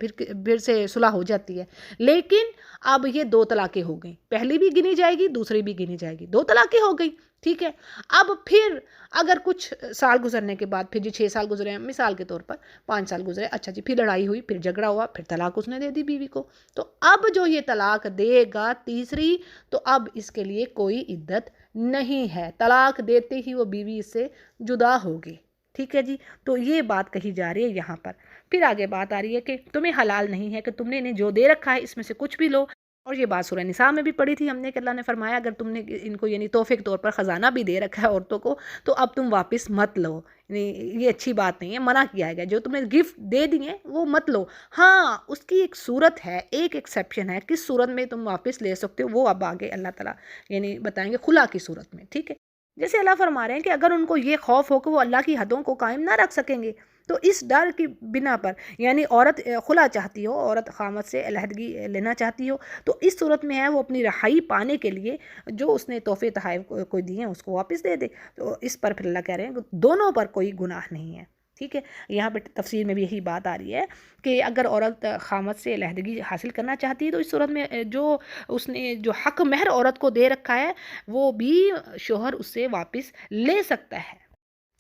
پھر سے صلح ہو جاتی ہے، لیکن اب یہ 2 طلاقیں ہو گئیں، پہلی بھی گنی جائے گی، دوسری بھی گنی جائے گی، 2 طلاقیں ہو گئی، ٹھیک ہے۔ اب پھر اگر کچھ سال گزرنے کے بعد، پھر جی 6 سال گزرے ہیں مثال کے طور پر، 5 سال گزرے، اچھا جی، پھر لڑائی ہوئی، پھر جھگڑا ہوا، پھر طلاق اس نے دے دی بیوی کو، تو اب جو یہ طلاق دے گا تیسری، تو اب اس کے لیے کوئی عدت نہیں ہے، طلاق دیتے ہی وہ بیوی اس سے جدا ہوگی، ٹھیک ہے جی۔ تو یہ بات کہی جا رہی ہے یہاں پر۔ پھر آگے بات آ رہی ہے کہ تمہیں حلال نہیں ہے کہ تم نے انہیں جو دے رکھا ہے اس میں سے کچھ بھی لو، اور یہ بات سورہ نساء میں بھی پڑھی تھی ہم نے کہ اللہ نے فرمایا اگر تم نے ان کو یعنی تحفے کے طور پر خزانہ بھی دے رکھا ہے عورتوں کو، تو اب تم واپس مت لو، یعنی یہ اچھی بات نہیں ہے، منع کیا ہے گیا، جو تم نے گفٹ دے دیے وہ مت لو۔ ہاں، اس کی ایک صورت ہے، ایک ایکسیپشن ہے، کس صورت میں تم واپس لے سکتے ہو وہ اب آگے اللہ تعالیٰ یعنی بتائیں گے، خلا کی صورت میں، ٹھیک ہے۔ جیسے اللہ فرما رہے ہیں کہ اگر ان کو یہ خوف ہو کہ وہ اللہ کی حدوں کو قائم نہ رکھ سکیں گے، تو اس ڈر کی بنا پر، یعنی عورت خلا چاہتی ہو، عورت خامد سے علیحدگی لینا چاہتی ہو، تو اس صورت میں ہے وہ اپنی رہائی پانے کے لیے جو اس نے تحفے تحائف کو دیے ہیں اس کو واپس دے دے، تو اس پر پھر اللہ کہہ رہے ہیں کہ دونوں پر کوئی گناہ نہیں ہے، ٹھیک ہے۔ یہاں پہ تفسیر میں بھی یہی بات آ رہی ہے کہ اگر عورت خامد سے علیحدگی حاصل کرنا چاہتی ہے تو اس صورت میں جو اس نے جو حق مہر عورت کو دے رکھا ہے وہ بھی شوہر اس سے واپس لے سکتا ہے۔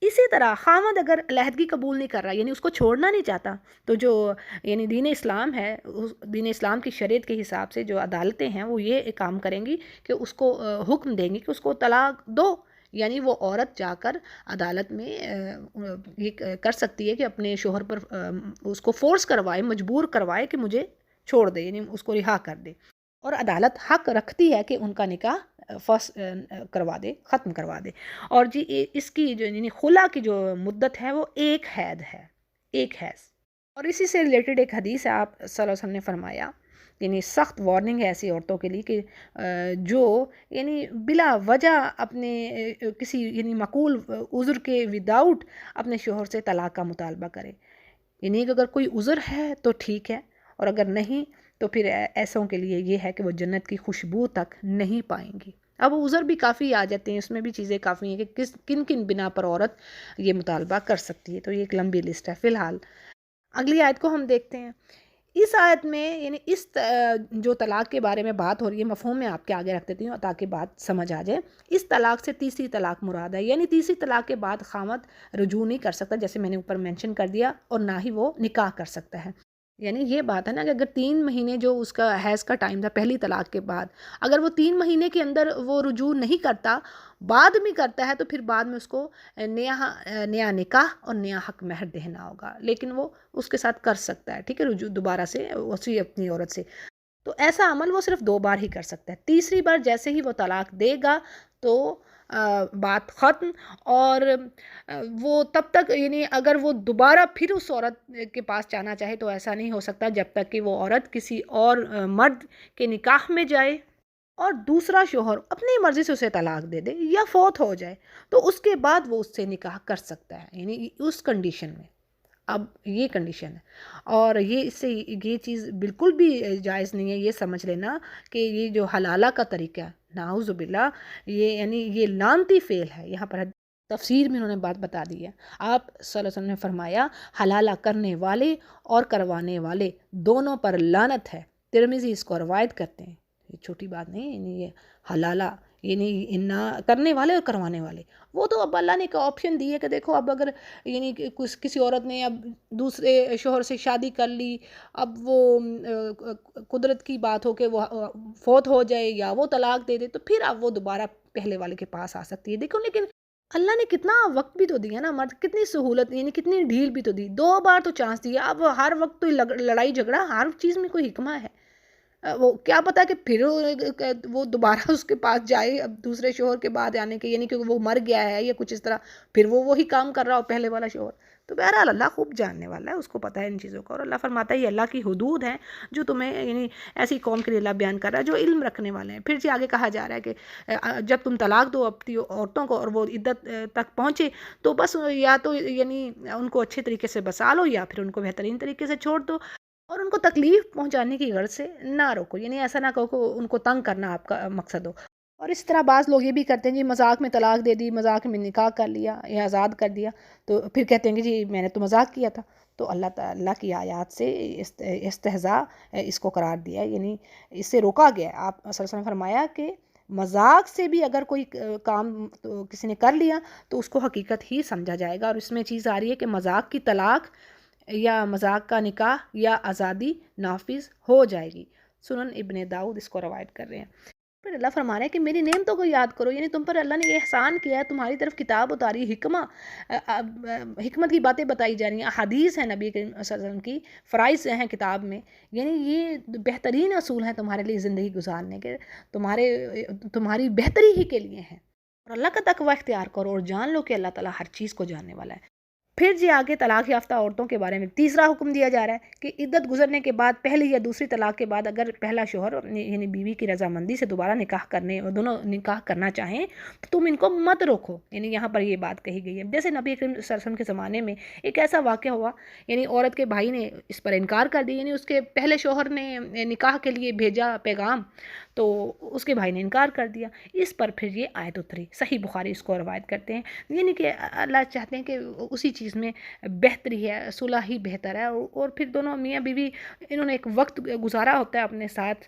اسی طرح خامد اگر علیحدگی قبول نہیں کر رہا، یعنی اس کو چھوڑنا نہیں چاہتا، تو جو یعنی دین اسلام ہے، دین اسلام کی شریعت کے حساب سے جو عدالتیں ہیں وہ یہ کام کریں گی کہ اس کو حکم دیں گی کہ اس کو طلاق دو، یعنی وہ عورت جا کر عدالت میں یہ کر سکتی ہے کہ اپنے شوہر پر اس کو فورس کروائے، مجبور کروائے کہ مجھے چھوڑ دے، یعنی اس کو رہا کر دے، اور عدالت حق رکھتی ہے کہ ان کا نکاح کروا دے، ختم کروا دے۔ اور جی اس کی جو یعنی خلا کی جو مدت ہے وہ 1 حید ہے، 1 حیض۔ اور اسی سے ریلیٹڈ ایک حدیث ہے، آپ صلی اللہ علیہ وسلم نے فرمایا، یعنی سخت وارننگ ہے ایسی عورتوں کے لیے کہ جو یعنی بلا وجہ اپنے کسی یعنی معقول عذر کے وداؤٹ اپنے شوہر سے طلاق کا مطالبہ کرے، یعنی کہ اگر کوئی عذر ہے تو ٹھیک ہے، اور اگر نہیں تو پھر ایسوں کے لیے یہ ہے کہ وہ جنت کی خوشبو تک نہیں پائیں گی۔ اب عذر بھی کافی آ جاتے ہیں، اس میں بھی چیزیں کافی ہیں کہ کن کن بنا پر عورت یہ مطالبہ کر سکتی ہے، تو یہ ایک لمبی لسٹ ہے۔ فی الحال اگلی آیت کو ہم دیکھتے ہیں۔ اس آیت میں یعنی اس جو طلاق کے بارے میں بات ہو رہی ہے، مفہوم میں آپ کے آگے رکھ دیتی ہوں تاکہ بات سمجھ آ جائے۔ اس طلاق سے تیسری طلاق مراد ہے، یعنی تیسری طلاق کے بعد خامد رجوع نہیں کر سکتا، جیسے میں نے اوپر مینشن کر دیا، اور نہ ہی وہ نکاح کر سکتا ہے۔ یعنی یہ بات ہے نا کہ اگر 3 مہینے جو اس کا حیض کا ٹائم تھا پہلی طلاق کے بعد، اگر وہ 3 مہینے کے اندر وہ رجوع نہیں کرتا، بعد میں کرتا ہے، تو پھر بعد میں اس کو نیا نکاح اور نیا حق مہر دینا ہوگا، لیکن وہ اس کے ساتھ کر سکتا ہے، ٹھیک ہے، رجوع دوبارہ سے اسی اپنی عورت سے۔ تو ایسا عمل وہ صرف 2 بار ہی کر سکتا ہے، تیسری بار جیسے ہی وہ طلاق دے گا تو بات ختم، اور وہ تب تک یعنی اگر وہ دوبارہ پھر اس عورت کے پاس جانا چاہے تو ایسا نہیں ہو سکتا جب تک کہ وہ عورت کسی اور مرد کے نکاح میں جائے اور دوسرا شوہر اپنی مرضی سے اسے طلاق دے دے یا فوت ہو جائے، تو اس کے بعد وہ اس سے نکاح کر سکتا ہے، یعنی اس کنڈیشن میں۔ اب یہ کنڈیشن ہے، اور یہ اس سے یہ چیز بالکل بھی جائز نہیں ہے یہ سمجھ لینا کہ یہ جو حلالہ کا طریقہ ہے، نعوذ باللہ، یہ یعنی یہ لعنتی فعل ہے۔ یہاں پر تفسیر میں انہوں نے بات بتا دی ہے۔ آپ صلی اللہ علیہ وسلم نے فرمایا حلالہ کرنے والے اور کروانے والے دونوں پر لعنت ہے۔ ترمذی اس کو روایت کرتے ہیں، یہ چھوٹی بات نہیں، یعنی یہ حلالہ یعنی نہ کرنے والے اور کروانے والے، وہ تو اب اللہ نے ایک آپشن دی ہے کہ دیکھو اب اگر یعنی کہ کسی عورت نے اب دوسرے شوہر سے شادی کر لی، اب وہ قدرت کی بات ہو کہ وہ فوت ہو جائے یا وہ طلاق دے دے، تو پھر اب وہ دوبارہ پہلے والے کے پاس آ سکتی ہے۔ دیکھو لیکن اللہ نے کتنا وقت بھی تو دیا نا، مرد کتنی سہولت یعنی کتنی ڈھیل بھی تو دی، 2 بار تو چانس دیا، اب ہر وقت تو لڑائی جھگڑا، ہر چیز میں کوئی حکمہ ہے۔ وہ کیا پتا کہ پھر وہ دوبارہ اس کے پاس جائے اب دوسرے شوہر کے بعد آنے کے، یعنی کہ وہ مر گیا ہے یا کچھ اس طرح، پھر وہ وہی کام کر رہا ہو پہلے والا شوہر۔ تو بہرحال اللہ خوب جاننے والا ہے، اس کو پتہ ہے ان چیزوں کا، اور اللہ فرماتا ہے یہ اللہ کی حدود ہیں جو تمہیں یعنی ایسی قوم کے لیے اللہ بیان کر رہا ہے جو علم رکھنے والے ہیں۔ پھر جی آگے کہا جا رہا ہے کہ جب تم طلاق دو اپنی عورتوں کو اور وہ عدت تک پہنچے تو بس یا تو یعنی ان کو اچھے طریقے سے بسا لو یا پھر ان کو بہترین طریقے سے چھوڑ دو، اور ان کو تکلیف پہنچانے کی غرض سے نہ روکو، یعنی ایسا نہ کہو کہ ان کو تنگ کرنا آپ کا مقصد ہو۔ اور اس طرح بعض لوگ یہ بھی کرتے ہیں جی مذاق میں طلاق دے دی، مذاق میں نکاح کر لیا یا آزاد کر دیا، تو پھر کہتے ہیں کہ جی میں نے تو مذاق کیا تھا۔ تو اللہ تعالیٰ کی آیات سے استہزاء اس کو قرار دیا ہے، یعنی اس سے روکا گیا ہے۔ آپ صلی اللہ علیہ وسلم نے فرمایا کہ مذاق سے بھی اگر کوئی کام کسی نے کر لیا تو اس کو حقیقت ہی سمجھا جائے گا، اور اس میں چیز آ رہی ہے کہ مذاق کی طلاق یا مذاق کا نکاح یا آزادی نافذ ہو جائے گی۔ سنن ابن داؤد اس کو روایت کر رہے ہیں۔ پھر اللہ فرما رہا ہے کہ میری نعمتوں کو یاد کرو، یعنی تم پر اللہ نے یہ احسان کیا ہے، تمہاری طرف کتاب اتاری، حکمت کی باتیں بتائی جا رہی ہیں، احادیث ہیں نبی کریم صلی اللہ علیہ وسلم کی، فرائض ہیں کتاب میں، یعنی یہ بہترین اصول ہیں تمہارے لیے زندگی گزارنے کے، تمہاری بہتری ہی کے لیے ہیں، اور اللہ کا تقوی اختیار کرو اور جان لو کہ اللہ تعالیٰ ہر چیز کو جاننے والا ہے۔ پھر جی آگے طلاق یافتہ عورتوں کے بارے میں تیسرا حکم دیا جا رہا ہے کہ عدت گزرنے کے بعد پہلی یا دوسری طلاق کے بعد اگر پہلا شوہر یعنی بیوی کی رضامندی سے دوبارہ نکاح کرنے اور دونوں نکاح کرنا چاہیں تو تم ان کو مت روکو، یعنی یہاں پر یہ بات کہی گئی ہے۔ جیسے نبی کریم صلی اللہ علیہ وسلم کے زمانے میں ایک ایسا واقعہ ہوا، یعنی عورت کے بھائی نے اس پر انکار کر دیا، یعنی اس کے پہلے شوہر نے نکاح کے لیے بھیجا پیغام تو اس کے بھائی نے انکار کر دیا، اس پر پھر یہ آیت اتری، صحیح بخاری اس کو روایت کرتے ہیں، یعنی کہ اللہ چاہتے ہیں کہ اسی چیز میں بہتری ہے، صلح ہی بہتر ہے، اور پھر دونوں میاں بیوی انہوں نے ایک وقت گزارا ہوتا ہے اپنے ساتھ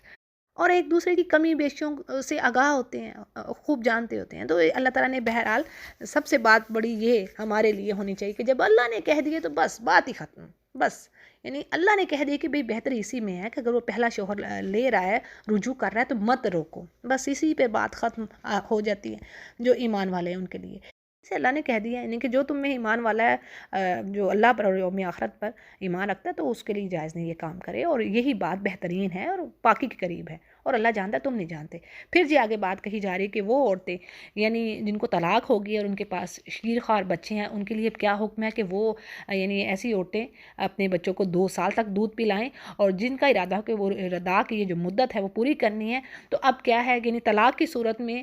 اور ایک دوسرے کی کمی بیشیوں سے آگاہ ہوتے ہیں، خوب جانتے ہوتے ہیں، تو اللہ تعالیٰ نے بہرحال سب سے بات بڑی یہ ہمارے لیے ہونی چاہیے کہ جب اللہ نے کہہ دیے تو بس بات ہی ختم، بس یعنی اللہ نے کہہ دیا کہ بھئی بہتر اسی میں ہے کہ اگر وہ پہلا شوہر لے رہا ہے، رجوع کر رہا ہے تو مت روکو، بس اسی پہ بات ختم ہو جاتی ہے۔ جو ایمان والے ہیں ان کے لیے سے اللہ نے کہہ دیا ہے، یعنی کہ جو تم میں ایمان والا ہے، جو اللہ پر اور یوم آخرت پر ایمان رکھتا ہے تو اس کے لیے جائز نہیں یہ کام کرے، اور یہی بات بہترین ہے اور پاکی کے قریب ہے، اور اللہ جانتا ہے تم نہیں جانتے۔ پھر جی آگے بات کہی جا رہی ہے کہ وہ عورتیں یعنی جن کو طلاق ہوگی اور ان کے پاس شیرخوار بچے ہیں، ان کے لیے کیا حکم ہے کہ وہ یعنی ایسی عورتیں اپنے بچوں کو 2 سال تک دودھ پلائیں، اور جن کا ارادہ ہو کہ وہ رضاع کی یہ جو مدت ہے وہ پوری کرنی ہے، تو اب کیا ہے یعنی طلاق کی صورت میں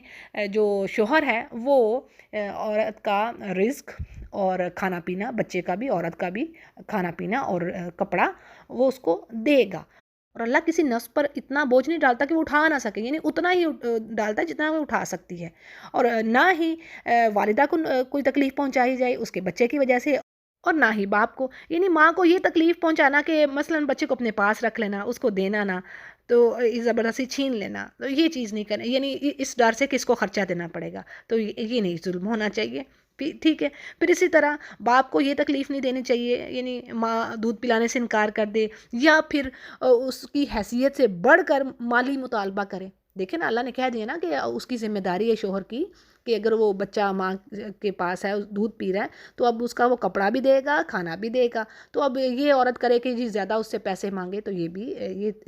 جو شوہر ہے وہ عورت کا رزق اور کھانا پینا، بچے کا بھی عورت کا بھی کھانا پینا اور کپڑا وہ اس کو دے گا، اور اللہ کسی نفس پر اتنا بوجھ نہیں ڈالتا کہ وہ اٹھا نہ سکے، یعنی اتنا ہی ڈالتا ہے جتنا وہ اٹھا سکتی ہے، اور نہ ہی والدہ کو کوئی تکلیف پہنچائی جائے اس کے بچے کی وجہ سے، اور نہ ہی باپ کو، یعنی ماں کو یہ تکلیف پہنچانا کہ مثلاً بچے کو اپنے پاس رکھ لینا، اس کو دینا نہ، تو زبردستی چھین لینا، تو یہ چیز نہیں کرنا، یعنی اس ڈر سے کہ اس کو خرچہ دینا پڑے گا، تو یہ نہیں ظلم ہونا چاہیے، ٹھیک ہے۔ پھر اسی طرح باپ کو یہ تکلیف نہیں دینی چاہیے، یعنی ماں دودھ پلانے سے انکار کر دے یا پھر اس کی حیثیت سے بڑھ کر مالی مطالبہ کرے۔ دیکھیں نا اللہ نے کہہ دیا نا کہ اس کی ذمہ داری ہے شوہر کی کہ اگر وہ بچہ ماں کے پاس ہے دودھ پی رہا ہے تو اب اس کا وہ کپڑا بھی دے گا، کھانا بھی دے گا، تو اب یہ عورت کرے کہ جی زیادہ اس سے پیسے مانگے تو یہ بھی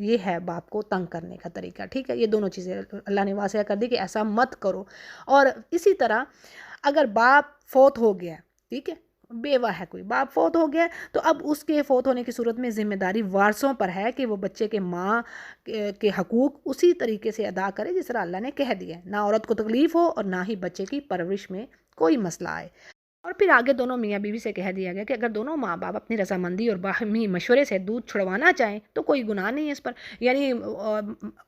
یہ ہے باپ کو تنگ کرنے کا طریقہ، ٹھیک ہے۔ یہ دونوں چیزیں اللہ نے واضح کر دی کہ ایسا مت کرو۔ اور اسی طرح اگر باپ فوت ہو گیا، ٹھیک ہے، بیوہ ہے کوئی، باپ فوت ہو گیا تو اب اس کے فوت ہونے کی صورت میں ذمہ داری وارثوں پر ہے کہ وہ بچے کے ماں کے حقوق اسی طریقے سے ادا کرے جس طرح اللہ نے کہہ دیا ہے، نہ عورت کو تکلیف ہو اور نہ ہی بچے کی پرورش میں کوئی مسئلہ آئے۔ اور پھر آگے دونوں میاں بیوی سے کہہ دیا گیا کہ اگر دونوں ماں باپ اپنی رضامندی اور باہمی مشورے سے دودھ چھڑوانا چاہیں تو کوئی گناہ نہیں ہے اس پر. یعنی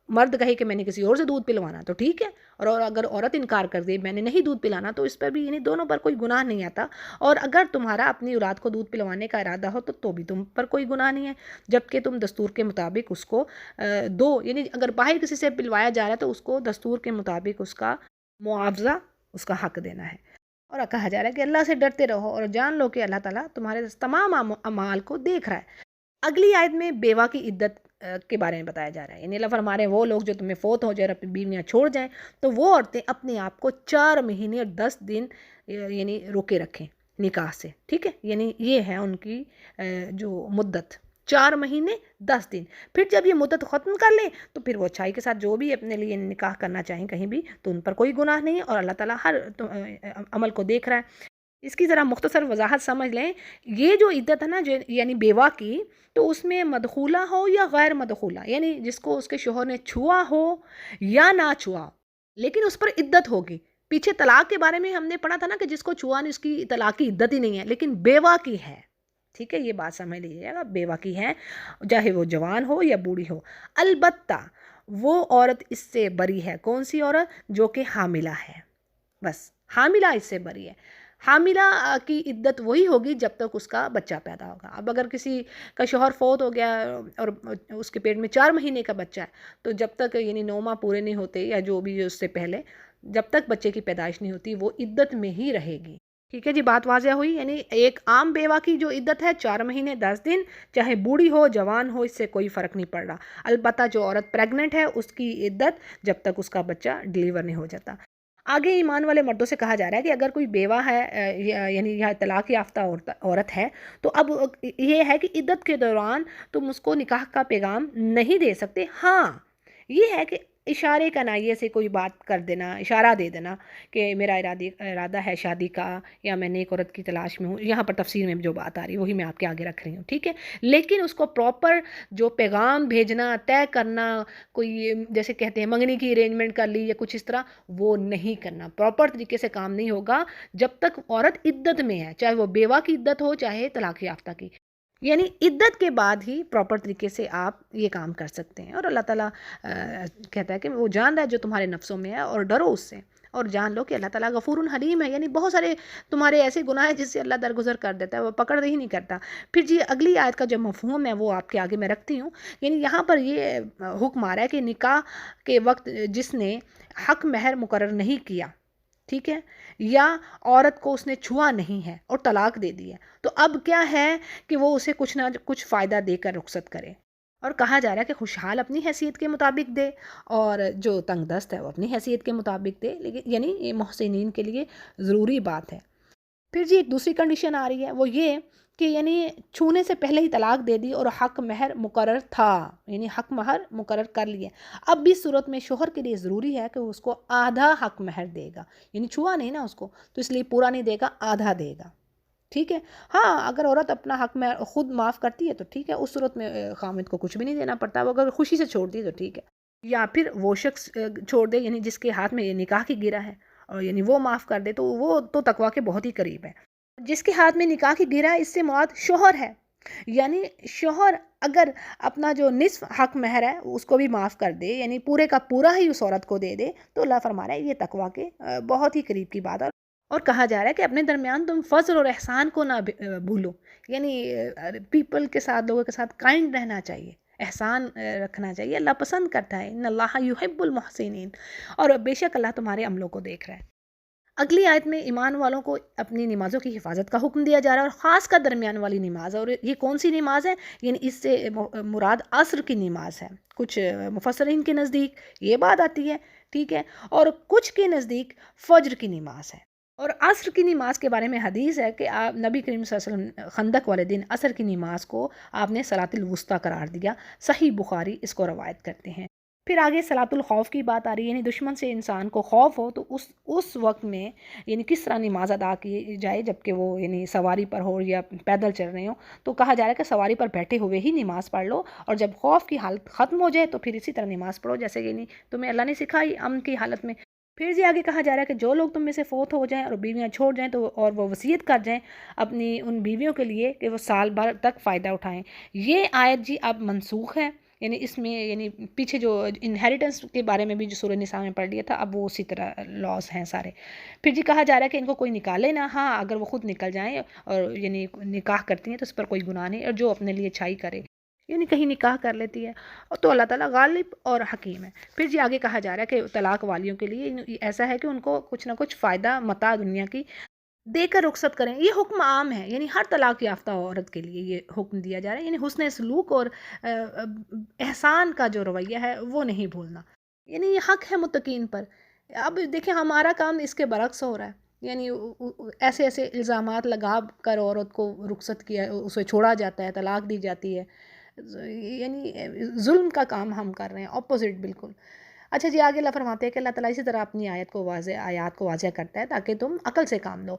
مرد کہے کہ میں نے کسی اور سے دودھ پلوانا تو ٹھیک ہے، اور اگر عورت انکار کر دے میں نے نہیں دودھ پلانا تو اس پر بھی یعنی دونوں پر کوئی گناہ نہیں آتا. اور اگر تمہارا اپنی اولاد کو دودھ پلوانے کا ارادہ ہو تو بھی تم پر کوئی گناہ نہیں ہے، جبکہ تم دستور کے مطابق اس کو دو. یعنی اگر باہر کسی سے پلوایا جا رہا ہے تو اس کو دستور کے مطابق اس کا معاوضہ، اس کا حق دینا ہے. اور کہا جا رہا ہے کہ اللہ سے ڈرتے رہو اور جان لو کہ اللہ تعالیٰ تمہارے تمام اعمال کو دیکھ رہا ہے. اگلی آیت میں بیوہ کی عدت کے بارے میں بتایا جا رہا ہے. یعنی اللہ فرما رہے ہیں وہ لوگ جو تمہیں فوت ہو جائے اور اپنی بیویاں چھوڑ جائیں تو وہ عورتیں اپنے آپ کو 4 مہینے اور 10 دن یعنی روکے رکھیں نکاح سے. ٹھیک ہے، یعنی یہ ہے ان کی جو مدت 4 مہینے 10 دن. پھر جب یہ مدت ختم کر لیں تو پھر وہ اچھائی کے ساتھ جو بھی اپنے لیے نکاح کرنا چاہیں کہیں بھی تو ان پر کوئی گناہ نہیں ہے، اور اللہ تعالیٰ ہر عمل کو دیکھ رہا ہے. اس کی ذرا مختصر وضاحت سمجھ لیں. یہ جو عدت ہے نا یعنی بیوہ کی، تو اس میں مدخولہ ہو یا غیر مدخولہ، یعنی جس کو اس کے شوہر نے چھوا ہو یا نہ چھوا لیکن اس پر عدت ہوگی. پیچھے طلاق کے بارے میں ہم نے پڑھا تھا نا کہ جس کو چھوا نہیں اس کی طلاق کی عدت ہی نہیں ہے، لیکن بیوہ کی ہے. ٹھیک ہے، یہ بات سمجھ لیجیے گا، بیوہ کی ہے چاہے وہ جوان ہو یا بوڑھی ہو. البتہ وہ عورت اس سے بری ہے. کون سی عورت؟ جو کہ حاملہ ہے. بس حاملہ اس سے بری ہے. حاملہ کی عدت وہی ہوگی جب تک اس کا بچہ پیدا ہوگا. اب اگر کسی کا شوہر فوت ہو گیا اور اس کے پیٹ میں 4 مہینے کا بچہ ہے تو جب تک یعنی 9 ماہ پورے نہیں ہوتے یا جو بھی اس سے پہلے، جب تک بچے کی پیدائش نہیں ہوتی وہ عدت میں ہی رہے گی. ٹھیک ہے جی، بات واضح ہوئی. یعنی ایک عام بیوہ کی جو عدت ہے 4 مہینے 10 دن، چاہے بوڑھی ہو جوان ہو اس سے کوئی فرق نہیں پڑ رہا. البتہ جو عورت پریگننٹ ہے اس کی عدت جب تک اس کا بچہ ڈیلیور نہیں ہو جاتا. آگے ایمان والے مردوں سے کہا جا رہا ہے کہ اگر کوئی بیوہ ہے یعنی یہ طلاق یافتہ عورت ہے تو اب یہ ہے کہ عدت کے دوران تم اس کو نکاح کا پیغام نہیں دے سکتے. ہاں یہ ہے کہ اشارے کنائیے سے کوئی بات کر دینا، اشارہ دے دینا کہ میرا ارادہ ہے شادی کا، یا میں نیک عورت کی تلاش میں ہوں. یہاں پر تفسیر میں جو بات آ رہی ہے وہی میں آپ کے آگے رکھ رہی ہوں. ٹھیک ہے، لیکن اس کو پراپر جو پیغام بھیجنا، طے کرنا، کوئی جیسے کہتے ہیں منگنی کی ارینجمنٹ کر لی یا کچھ اس طرح، وہ نہیں کرنا. پراپر طریقے سے کام نہیں ہوگا جب تک عورت عدت میں ہے، چاہے وہ بیوہ کی عدت ہو چاہے طلاق یافتہ کی. یعنی عدت کے بعد ہی پراپر طریقے سے آپ یہ کام کر سکتے ہیں. اور اللہ تعالیٰ کہتا ہے کہ وہ جان رہا ہے جو تمہارے نفسوں میں ہے اور ڈرو اس سے، اور جان لو کہ اللہ تعالیٰ غفور حلیم ہے. یعنی بہت سارے تمہارے ایسے گناہ ہیں جس سے اللہ درگزر کر دیتا ہے، وہ پکڑ ہی نہیں کرتا. پھر جی اگلی آیت کا جو مفہوم ہے وہ آپ کے آگے میں رکھتی ہوں. یعنی یہاں پر یہ حکم آ رہا ہے کہ نکاح کے وقت جس نے حق مہر مقرر نہیں کیا، ٹھیک ہے، یا عورت کو اس نے چھوا نہیں ہے اور طلاق دے دی ہے، تو اب کیا ہے کہ وہ اسے کچھ نہ کچھ فائدہ دے کر رخصت کرے. اور کہا جا رہا ہے کہ خوشحال اپنی حیثیت کے مطابق دے اور جو تنگ دست ہے وہ اپنی حیثیت کے مطابق دے. لیکن یعنی یہ محسنین کے لیے ضروری بات ہے. پھر جی ایک دوسری کنڈیشن آ رہی ہے، وہ یہ کہ یعنی چھونے سے پہلے ہی طلاق دے دی اور حق مہر مقرر تھا، یعنی حق مہر مقرر کر لیے. اب بھی صورت میں شوہر کے لیے ضروری ہے کہ وہ اس کو آدھا حق مہر دے گا. یعنی چھوا نہیں نا اس کو تو اس لیے پورا نہیں دے گا، آدھا دے گا. ٹھیک ہے. ہاں اگر عورت اپنا حق مہر خود معاف کرتی ہے تو ٹھیک ہے، اس صورت میں خامد کو کچھ بھی نہیں دینا پڑتا. وہ اگر خوشی سے چھوڑ دی تو ٹھیک ہے، یا پھر وہ شخص چھوڑ دے یعنی جس کے ہاتھ میں یہ نکاح کی گرہ ہے، اور یعنی وہ معاف کر دے تو وہ تو تقویٰ کے بہت ہی قریب ہے. جس کے ہاتھ میں نکاح کی گرہ ہے اس سے مراد شوہر ہے. یعنی شوہر اگر اپنا جو نصف حق مہر ہے اس کو بھی معاف کر دے، یعنی پورے کا پورا ہی اس عورت کو دے دے، تو اللہ فرما رہا ہے یہ تقویٰ کے بہت ہی قریب کی بات ہے. اور کہا جا رہا ہے کہ اپنے درمیان تم فضل اور احسان کو نہ بھولو. یعنی پیپل کے ساتھ، لوگوں کے ساتھ کائنڈ رہنا چاہیے، احسان رکھنا چاہیے. اللہ پسند کرتا ہے، ان اللہ یحب المحسنین، اور بے شک اللہ تمہارے عملوں کو دیکھ رہا ہے. اگلی آیت میں ایمان والوں کو اپنی نمازوں کی حفاظت کا حکم دیا جا رہا ہے، اور خاص کا درمیان والی نماز. اور یہ کون سی نماز ہے؟ یعنی اس سے مراد عصر کی نماز ہے. کچھ مفسرین کے نزدیک یہ بات آتی ہے، ٹھیک ہے، اور کچھ کے نزدیک فجر کی نماز ہے. اور عصر کی نماز کے بارے میں حدیث ہے کہ آپ نبی کریم صلی اللہ علیہ وسلم خندق والے دن عصر کی نماز کو آپ نے صلاۃ الوسطیٰ قرار دیا. صحیح بخاری اس کو روایت کرتے ہیں. پھر آگے صلاۃ الخوف کی بات آ رہی ہے، یعنی دشمن سے انسان کو خوف ہو تو اس وقت میں یعنی کس طرح نماز ادا کی جائے جبکہ وہ یعنی سواری پر ہو یا پیدل چل رہے ہوں. تو کہا جا رہا ہے کہ سواری پر بیٹھے ہوئے ہی نماز پڑھ لو، اور جب خوف کی حالت ختم ہو جائے تو پھر اسی طرح نماز پڑھو جیسے یعنی تمہیں اللہ نے سکھائی امن کی حالت میں. پھر جی آگے کہا جا رہا ہے کہ جو لوگ تم میں سے فوت ہو جائیں اور بیویاں چھوڑ جائیں تو اور وہ وصیت کر جائیں اپنی ان بیویوں کے لیے کہ وہ سال بھر تک فائدہ اٹھائیں. یہ آیت جی اب منسوخ ہے. یعنی اس میں یعنی پیچھے جو انہیریٹنس کے بارے میں بھی جو سورہ نساء میں پڑھ لیا تھا اب وہ اسی طرح لاس ہیں سارے. پھر جی کہا جا رہا ہے کہ ان کو کوئی نکالے نہ. ہاں اگر وہ خود نکل جائیں اور یعنی نکاح کرتی ہیں تو اس پر کوئی گناہ نہیں, اور جو اپنے لیے اچھائی کرے یعنی کہیں نکاح کر لیتی ہے اور تو اللہ تعالیٰ غالب اور حکیم ہے. پھر جی آگے کہا جا رہا ہے کہ طلاق والیوں کے لیے ایسا ہے کہ ان کو کچھ نہ کچھ فائدہ متاع دنیا کی دے کر رخصت کریں. یہ حکم عام ہے, یعنی ہر طلاق یافتہ عورت کے لیے یہ حکم دیا جا رہا ہے. یعنی حسن سلوک اور احسان کا جو رویہ ہے وہ نہیں بھولنا, یعنی یہ حق ہے متقین پر. اب دیکھیں ہمارا کام اس کے برعکس ہو رہا ہے. یعنی ایسے ایسے الزامات لگا کر عورت کو رخصت کیا, اسے چھوڑا جاتا ہے, طلاق دی جاتی ہے. یعنی ظلم کا کام ہم کر رہے ہیں, اپوزٹ بالکل. اچھا جی آگے اللہ فرماتے ہیں کہ اللہ تعالیٰ اسی طرح اپنی آیات کو واضح کرتا ہے تاکہ تم عقل سے کام لو.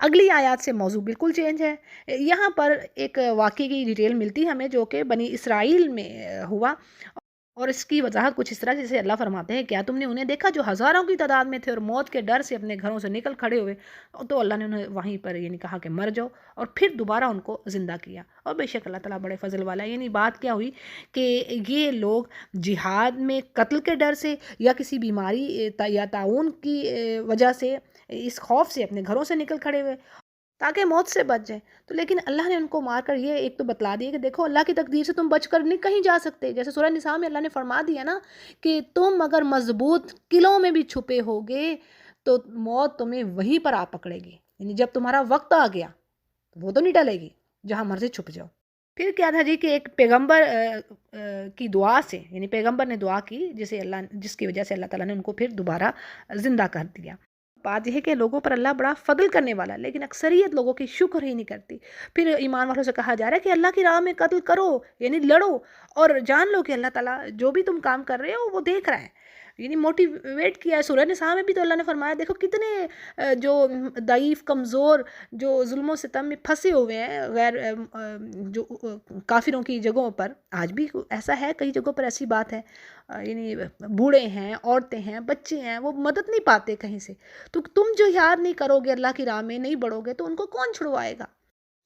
اگلی آیات سے موضوع بالکل چینج ہے. یہاں پر ایک واقعے کی ڈیٹیل ملتی ہمیں جو کہ بنی اسرائیل میں ہوا, اور اس کی وضاحت کچھ اس طرح جیسے اللہ فرماتے ہیں کیا تم نے انہیں دیکھا جو ہزاروں کی تعداد میں تھے اور موت کے ڈر سے اپنے گھروں سے نکل کھڑے ہوئے, تو اللہ نے انہیں وہیں پر یعنی کہا کہ مر جاؤ اور پھر دوبارہ ان کو زندہ کیا. اور بے شک اللہ تعالیٰ بڑے فضل والا ہے. یعنی بات کیا ہوئی کہ یہ لوگ جہاد میں قتل کے ڈر سے یا کسی بیماری یا تعاون کی وجہ سے اس خوف سے اپنے گھروں سے نکل کھڑے ہوئے تاکہ موت سے بچ جائیں. تو لیکن اللہ نے ان کو مار کر یہ ایک تو بتلا دیا کہ دیکھو اللہ کی تقدیر سے تم بچ کر نہیں کہیں جا سکتے. جیسے سورہ نساء میں اللہ نے فرما دیا نا کہ تم اگر مضبوط قلعوں میں بھی چھپے ہوگے تو موت تمہیں وہیں پر آ پکڑے گی. یعنی جب تمہارا وقت آ گیا وہ تو نہیں ٹلے گی, جہاں مرضی چھپ جاؤ. پھر کیا تھا جی کہ ایک پیغمبر کی دعا سے, یعنی پیغمبر نے دعا کی جس کی وجہ سے اللہ تعالیٰ نے ان کو پھر دوبارہ زندہ کر دیا. بات یہ ہے کہ لوگوں پر اللہ بڑا فضل کرنے والا ہے, لیکن اکثریت لوگوں کی شکر ہی نہیں کرتی. پھر ایمان والوں سے کہا جا رہا ہے کہ اللہ کی راہ میں قتل کرو, یعنی لڑو, اور جان لو کہ اللہ تعالیٰ جو بھی تم کام کر رہے ہو وہ دیکھ رہا ہے. یعنی موٹیویٹ کیا ہے. سورہ نساء میں بھی تو اللہ نے فرمایا دیکھو کتنے جو ضعیف کمزور جو ظلم و ستم میں پھنسے ہوئے ہیں غیر جو کافروں کی جگہوں پر, آج بھی ایسا ہے, کئی جگہوں پر ایسی بات ہے. یعنی بوڑھے ہیں, عورتیں ہیں, بچے ہیں, وہ مدد نہیں پاتے کہیں سے. تو تم جو یاد نہیں کرو گے اللہ کی راہ میں نہیں بڑھو گے تو ان کو کون چھڑوائے گا.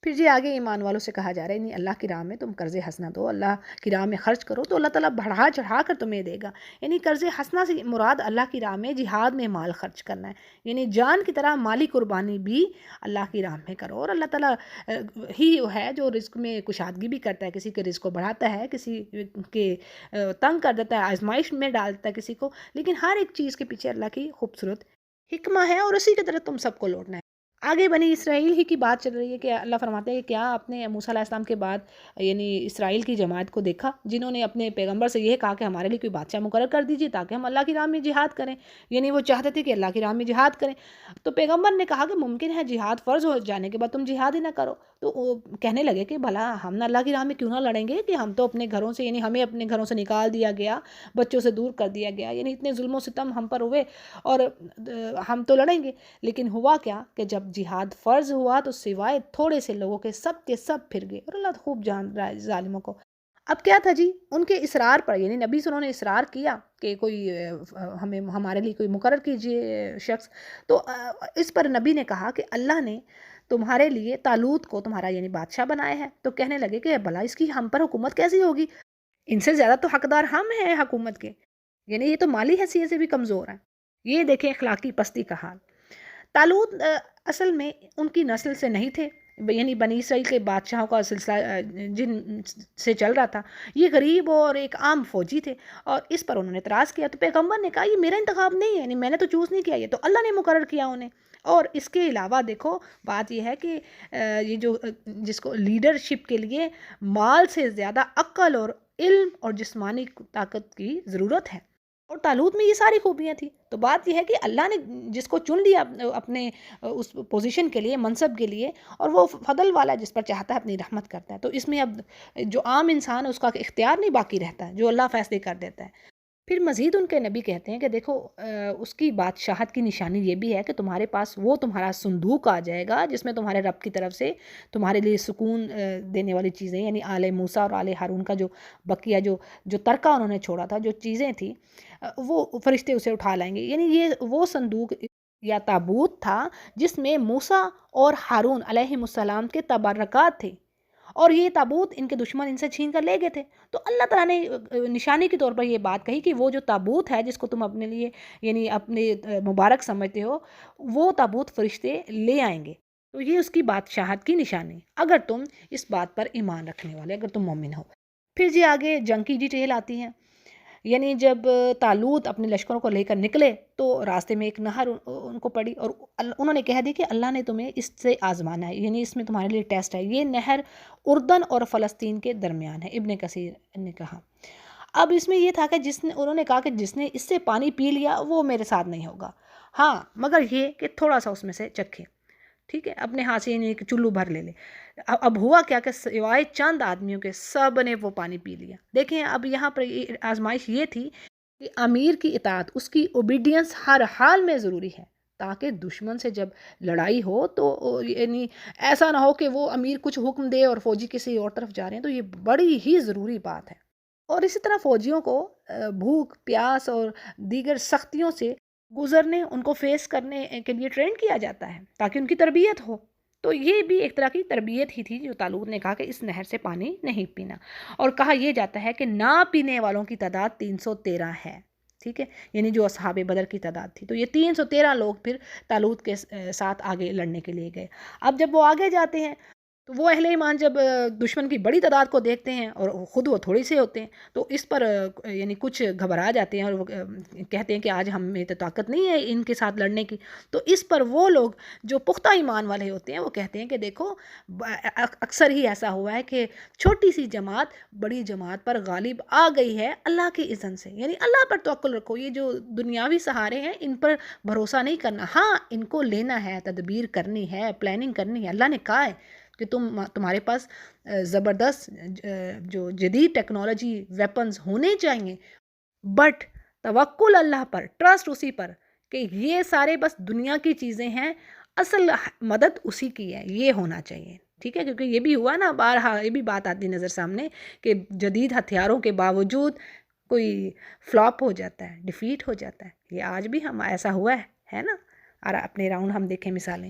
پھر جی آگے ایمان والوں سے کہا جا رہا ہے نہیں اللہ کی راہ میں تم قرض حسنہ دو, اللہ کی راہ میں خرچ کرو تو اللہ تعالیٰ بڑھا چڑھا کر تمہیں دے گا. یعنی قرض حسنہ سے مراد اللہ کی راہ میں جہاد میں مال خرچ کرنا ہے. یعنی جان کی طرح مالی قربانی بھی اللہ کی راہ میں کرو, اور اللہ تعالیٰ ہی ہے جو رزق میں کشادگی بھی کرتا ہے, کسی کے رزق کو بڑھاتا ہے, کسی کے تنگ کر دیتا ہے, آزمائش میں ڈالتا ہے کسی کو. لیکن ہر ایک چیز کے پیچھے اللہ کی خوبصورت حکمہ ہے, اور اسی کی طرح تم سب کو لوٹنا ہے. آگے بنی اسرائیل ہی کی بات چل رہی ہے کہ اللہ فرماتے ہیں کہ کیا آپ نے موسیٰ علیہ السلام کے بعد یعنی اسرائیل کی جماعت کو دیکھا جنہوں نے اپنے پیغمبر سے یہ کہا کہ ہمارے لیے کوئی بادشاہ مقرر کر دیجیے تاکہ ہم اللہ کی راہ میں جہاد کریں. یعنی وہ چاہتے تھے کہ اللہ کی راہ میں جہاد کریں. تو پیغمبر نے کہا کہ ممکن ہے جہاد فرض ہو جانے کے بعد تم جہاد ہی نہ کرو. تو وہ کہنے لگے کہ بھلا ہم نہ اللہ کی راہ میں کیوں نہ لڑیں گے, کہ ہم تو اپنے گھروں سے یعنی ہمیں اپنے گھروں سے نکال دیا گیا, بچوں سے دور کر دیا گیا, یعنی اتنے ظلم و ستم ہم پر ہوئے اور ہم تو لڑیں گے. لیکن ہوا کیا کہ جب جہاد فرض ہوا تو سوائے تھوڑے سے لوگوں کے سب پھر گئے, اور اللہ خوب جان رہا ہے ظالموں کو. اب کیا تھا جی ان کے اصرار پر, یعنی نبی صلی اللہ علیہ وسلم نے اصرار کیا کہ کوئی ہمارے لیے کوئی مقرر کیجئے شخص. تو اس پر نبی نے کہا کہ اللہ نے تمہارے لیے طالوت کو تمہارا یعنی بادشاہ بنایا ہے. تو کہنے لگے کہ بھلا اس کی ہم پر حکومت کیسی ہوگی, ان سے زیادہ تو حقدار ہم ہیں حکومت کے, یعنی یہ تو مالی حیثیت سے بھی کمزور ہیں. یہ دیکھیں اخلاقی پستی کا حال. طالوت اصل میں ان کی نسل سے نہیں تھے, یعنی بنی اسرائیل کے بادشاہوں کا سلسلہ جن سے چل رہا تھا. یہ غریب اور ایک عام فوجی تھے, اور اس پر انہوں نے اعتراض کیا. تو پیغمبر نے کہا یہ میرا انتخاب نہیں ہے, یعنی میں نے تو چوز نہیں کیا, یہ تو اللہ نے مقرر کیا انہیں. اور اس کے علاوہ دیکھو بات یہ ہے کہ یہ جو جس کو لیڈرشپ کے لیے مال سے زیادہ عقل اور علم اور جسمانی طاقت کی ضرورت ہے, اور طالوت میں یہ ساری خوبیاں تھیں. تو بات یہ ہے کہ اللہ نے جس کو چن لیا اپنے اس پوزیشن کے لیے, منصب کے لیے, اور وہ فضل والا جس پر چاہتا ہے اپنی رحمت کرتا ہے. تو اس میں اب جو عام انسان ہے اس کا اختیار نہیں باقی رہتا ہے, جو اللہ فیصلے کر دیتا ہے. پھر مزید ان کے نبی کہتے ہیں کہ دیکھو اس کی بادشاہت کی نشانی یہ بھی ہے کہ تمہارے پاس وہ تمہارا صندوق آ جائے گا جس میں تمہارے رب کی طرف سے تمہارے لیے سکون دینے والی چیزیں، یعنی آل موسیٰ اور آل ہارون کا جو بقیہ جو ترکہ انہوں نے چھوڑا تھا، جو چیزیں تھیں، وہ فرشتے اسے اٹھا لائیں گے. یعنی یہ وہ صندوق یا تابوت تھا جس میں موسیٰ اور ہارون علیہ السلام کے تبرکات تھے، اور یہ تابوت ان کے دشمن ان سے چھین کر لے گئے تھے. تو اللہ تعالیٰ نے نشانی کے طور پر یہ بات کہی کہ وہ جو تابوت ہے جس کو تم اپنے لیے یعنی اپنے مبارک سمجھتے ہو، وہ تابوت فرشتے لے آئیں گے. تو یہ اس کی بادشاہت کی نشانی، اگر تم اس بات پر ایمان رکھنے والے، اگر تم مومن ہو. پھر جی آگے جنگ کی ڈیٹیل آتی ہے. یعنی جب طالوت اپنے لشکروں کو لے کر نکلے تو راستے میں ایک نہر ان کو پڑی، اور انہوں نے کہہ دی کہ اللہ نے تمہیں اس سے آزمانا ہے، یعنی اس میں تمہارے لیے ٹیسٹ ہے. یہ نہر اردن اور فلسطین کے درمیان ہے، ابن کثیر نے کہا. اب اس میں یہ تھا کہ انہوں نے کہا کہ جس نے اس سے پانی پی لیا وہ میرے ساتھ نہیں ہوگا، ہاں مگر یہ کہ تھوڑا سا اس میں سے چکھے، ٹھیک ہے، اپنے ہاتھ سے ایک چلو بھر لے لے. اب ہوا کیا کہ سوائے چند آدمیوں کے سب نے وہ پانی پی لیا. دیکھیں اب یہاں پر آزمائش یہ تھی کہ امیر کی اطاعت، اس کی اوبیڈینس ہر حال میں ضروری ہے، تاکہ دشمن سے جب لڑائی ہو تو یعنی ایسا نہ ہو کہ وہ امیر کچھ حکم دے اور فوجی کسی اور طرف جا رہے ہیں. تو یہ بڑی ہی ضروری بات ہے. اور اسی طرح فوجیوں کو بھوک پیاس اور دیگر سختیوں سے گزرنے، ان کو فیس کرنے کے لیے ٹرین کیا جاتا ہے تاکہ ان کی تربیت ہو. تو یہ بھی ایک طرح کی تربیت ہی تھی جو طالوت نے کہا کہ اس نہر سے پانی نہیں پینا. اور کہا یہ جاتا ہے کہ نہ پینے والوں کی تعداد 313 ہے، ٹھیک ہے، یعنی جو اصحاب بدر کی تعداد تھی. تو یہ 313 لوگ پھر طالوت کے ساتھ آگے لڑنے کے لیے گئے. اب جب وہ آگے جاتے ہیں تو وہ اہل ایمان جب دشمن کی بڑی تعداد کو دیکھتے ہیں اور خود وہ تھوڑی سے ہوتے ہیں تو اس پر یعنی کچھ گھبرا جاتے ہیں اور وہ کہتے ہیں کہ آج ہم میں تو طاقت نہیں ہے ان کے ساتھ لڑنے کی. تو اس پر وہ لوگ جو پختہ ایمان والے ہوتے ہیں وہ کہتے ہیں کہ دیکھو اکثر ہی ایسا ہوا ہے کہ چھوٹی سی جماعت بڑی جماعت پر غالب آ گئی ہے اللہ کی اذن سے. یعنی اللہ پر توکل رکھو، یہ جو دنیاوی سہارے ہیں ان پر بھروسہ نہیں کرنا. ہاں ان کو لینا ہے، تدبیر کرنی ہے، پلاننگ کرنی ہے. اللہ نے کہا ہے کہ تمہارے پاس زبردست جو جدید ٹیکنالوجی ویپنز ہونے چاہیے، بٹ توکل اللہ پر، ٹرسٹ اسی پر کہ یہ سارے بس دنیا کی چیزیں ہیں، اصل مدد اسی کی ہے، یہ ہونا چاہیے. ٹھیک ہے، کیونکہ یہ بھی ہوا نا بارہا، یہ بھی بات آتی نظر سامنے کہ جدید ہتھیاروں کے باوجود کوئی فلاپ ہو جاتا ہے، ڈیفیٹ ہو جاتا ہے. یہ آج بھی ہم ایسا ہوا ہے نا، اور اپنے راؤنڈ ہم دیکھیں مثالیں.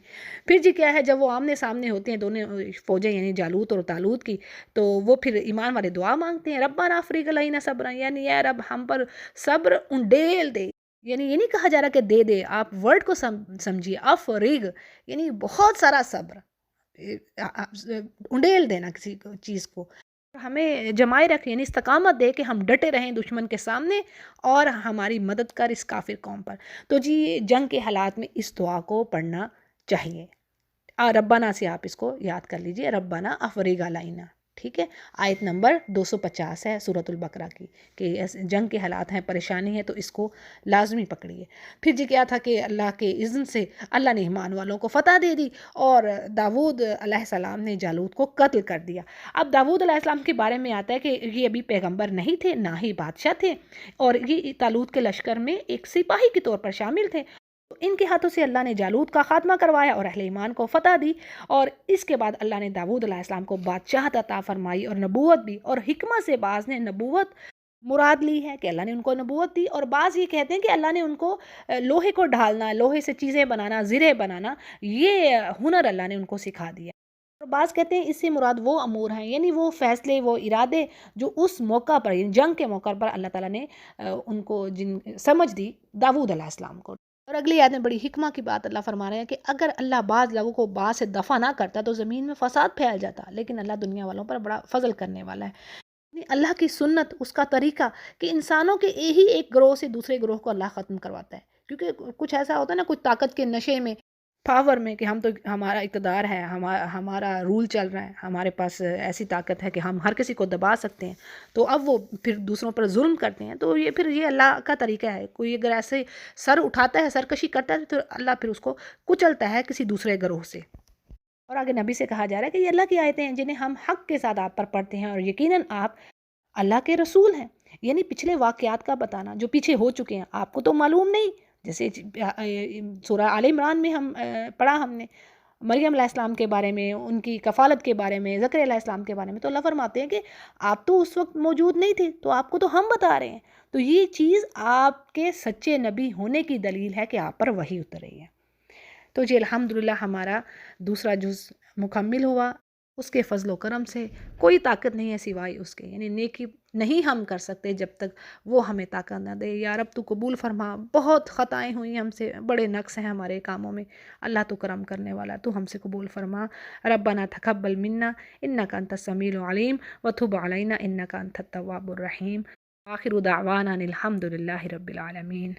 پھر جی کیا ہے، جب وہ آمنے سامنے ہوتے ہیں دونوں فوجیں یعنی جالوت اور طالوت کی، تو وہ پھر ایمان والے دعا مانگتے ہیں، ربنا افریغ علینا صبرا، یعنی اے رب ہم پر صبر انڈیل دے. یعنی یہ نہیں کہا جا رہا کہ دے دے، آپ ورڈ کو سمجھیے، افریغ یعنی بہت سارا صبر، انڈیل دینا کسی چیز کو، ہمیں جمائے رکھے، یعنی استقامت دے کہ ہم ڈٹے رہیں دشمن کے سامنے اور ہماری مدد کر اس کافر قوم پر. تو جی جنگ کے حالات میں اس دعا کو پڑھنا چاہیے. ربنا سے آپ اس کو یاد کر لیجئے، ربنا افریغ علینا، ٹھیک ہے. آیت نمبر 250 ہے سورۃ البقرہ کی، کہ جنگ کے حالات ہیں، پریشانی ہے، تو اس کو لازمی پکڑیے. پھر جی کیا تھا کہ اللہ کے اذن سے اللہ نے ایمان والوں کو فتح دے دی اور داود علیہ السلام نے جالوت کو قتل کر دیا. اب داود علیہ السلام کے بارے میں آتا ہے کہ یہ ابھی پیغمبر نہیں تھے، نہ ہی بادشاہ تھے، اور یہ طالوت کے لشکر میں ایک سپاہی کے طور پر شامل تھے. تو ان کے ہاتھوں سے اللہ نے جالوت کا خاتمہ کروایا اور اہل ایمان کو فتح دی. اور اس کے بعد اللہ نے داود علیہ السلام کو بادشاہت عطا فرمائی اور نبوت بھی. اور حکمت سے بعض نے نبوت مراد لی ہے کہ اللہ نے ان کو نبوت دی، اور بعض یہ کہتے ہیں کہ اللہ نے ان کو لوہے کو ڈھالنا، لوہے سے چیزیں بنانا، زرے بنانا، یہ ہنر اللہ نے ان کو سکھا دیا. اور بعض کہتے ہیں اس سے مراد وہ امور ہیں، یعنی وہ فیصلے، وہ ارادے جو اس موقع پر، یعنی جنگ کے موقع پر اللہ تعالیٰ نے ان کو سمجھ دی داود علیہ السلام کو. اور اگلی آیت میں بڑی حکمہ کی بات اللہ فرما رہے ہیں کہ اگر اللہ بعض لوگوں کو بعض سے دفع نہ کرتا تو زمین میں فساد پھیل جاتا، لیکن اللہ دنیا والوں پر بڑا فضل کرنے والا ہے. یعنی اللہ کی سنت، اس کا طریقہ کہ انسانوں کے ہی ایک گروہ سے دوسرے گروہ کو اللہ ختم کرواتا ہے. کیونکہ کچھ ایسا ہوتا ہے نا، کچھ طاقت کے نشے میں، پاور میں، کہ ہم تو ہمارا اقتدار ہے، ہمارا رول چل رہا ہے، ہمارے پاس ایسی طاقت ہے کہ ہم ہر کسی کو دبا سکتے ہیں، تو اب وہ پھر دوسروں پر ظلم کرتے ہیں. تو یہ پھر یہ اللہ کا طریقہ ہے. کوئی اگر ایسے سر اٹھاتا ہے، سرکشی کرتا ہے، تو اللہ پھر اس کو کچلتا ہے کسی دوسرے گروہ سے. اور آگے نبی سے کہا جا رہا ہے کہ یہ اللہ کی آیتیں ہیں جنہیں ہم حق کے ساتھ آپ پر پڑھتے ہیں، اور یقیناً آپ اللہ کے رسول ہیں. یعنی پچھلے واقعات کا بتانا جو پیچھے ہو چکے ہیں، آپ کو تو معلوم نہیں، جیسے سورہ آل عمران میں ہم پڑھا ہم نے مریم علیہ السلام کے بارے میں، ان کی کفالت کے بارے میں، زکریا علیہ السلام کے بارے میں، تو اللہ فرماتے ہیں کہ آپ تو اس وقت موجود نہیں تھے، تو آپ کو تو ہم بتا رہے ہیں. تو یہ چیز آپ کے سچے نبی ہونے کی دلیل ہے کہ آپ پر وحی اتر رہی ہے. تو جی الحمدللہ ہمارا دوسرا جز مکمل ہوا. اس کے فضل و کرم سے کوئی طاقت نہیں ہے سوائے اس کے، یعنی نیکی نہیں ہم کر سکتے جب تک وہ ہمیں طاقت نہ دے. یا رب تو قبول فرما. بہت خطائیں ہوئی ہم سے، بڑے نقص ہیں ہمارے کاموں میں، اللہ تو کرم کرنے والا، تو ہم سے قبول فرما. ربنا تقبل منا انک انت السمیع العلیم وتب علینا انک انت التواب الرحیم. آخر دعوانا الحمد للہ رب العالمین.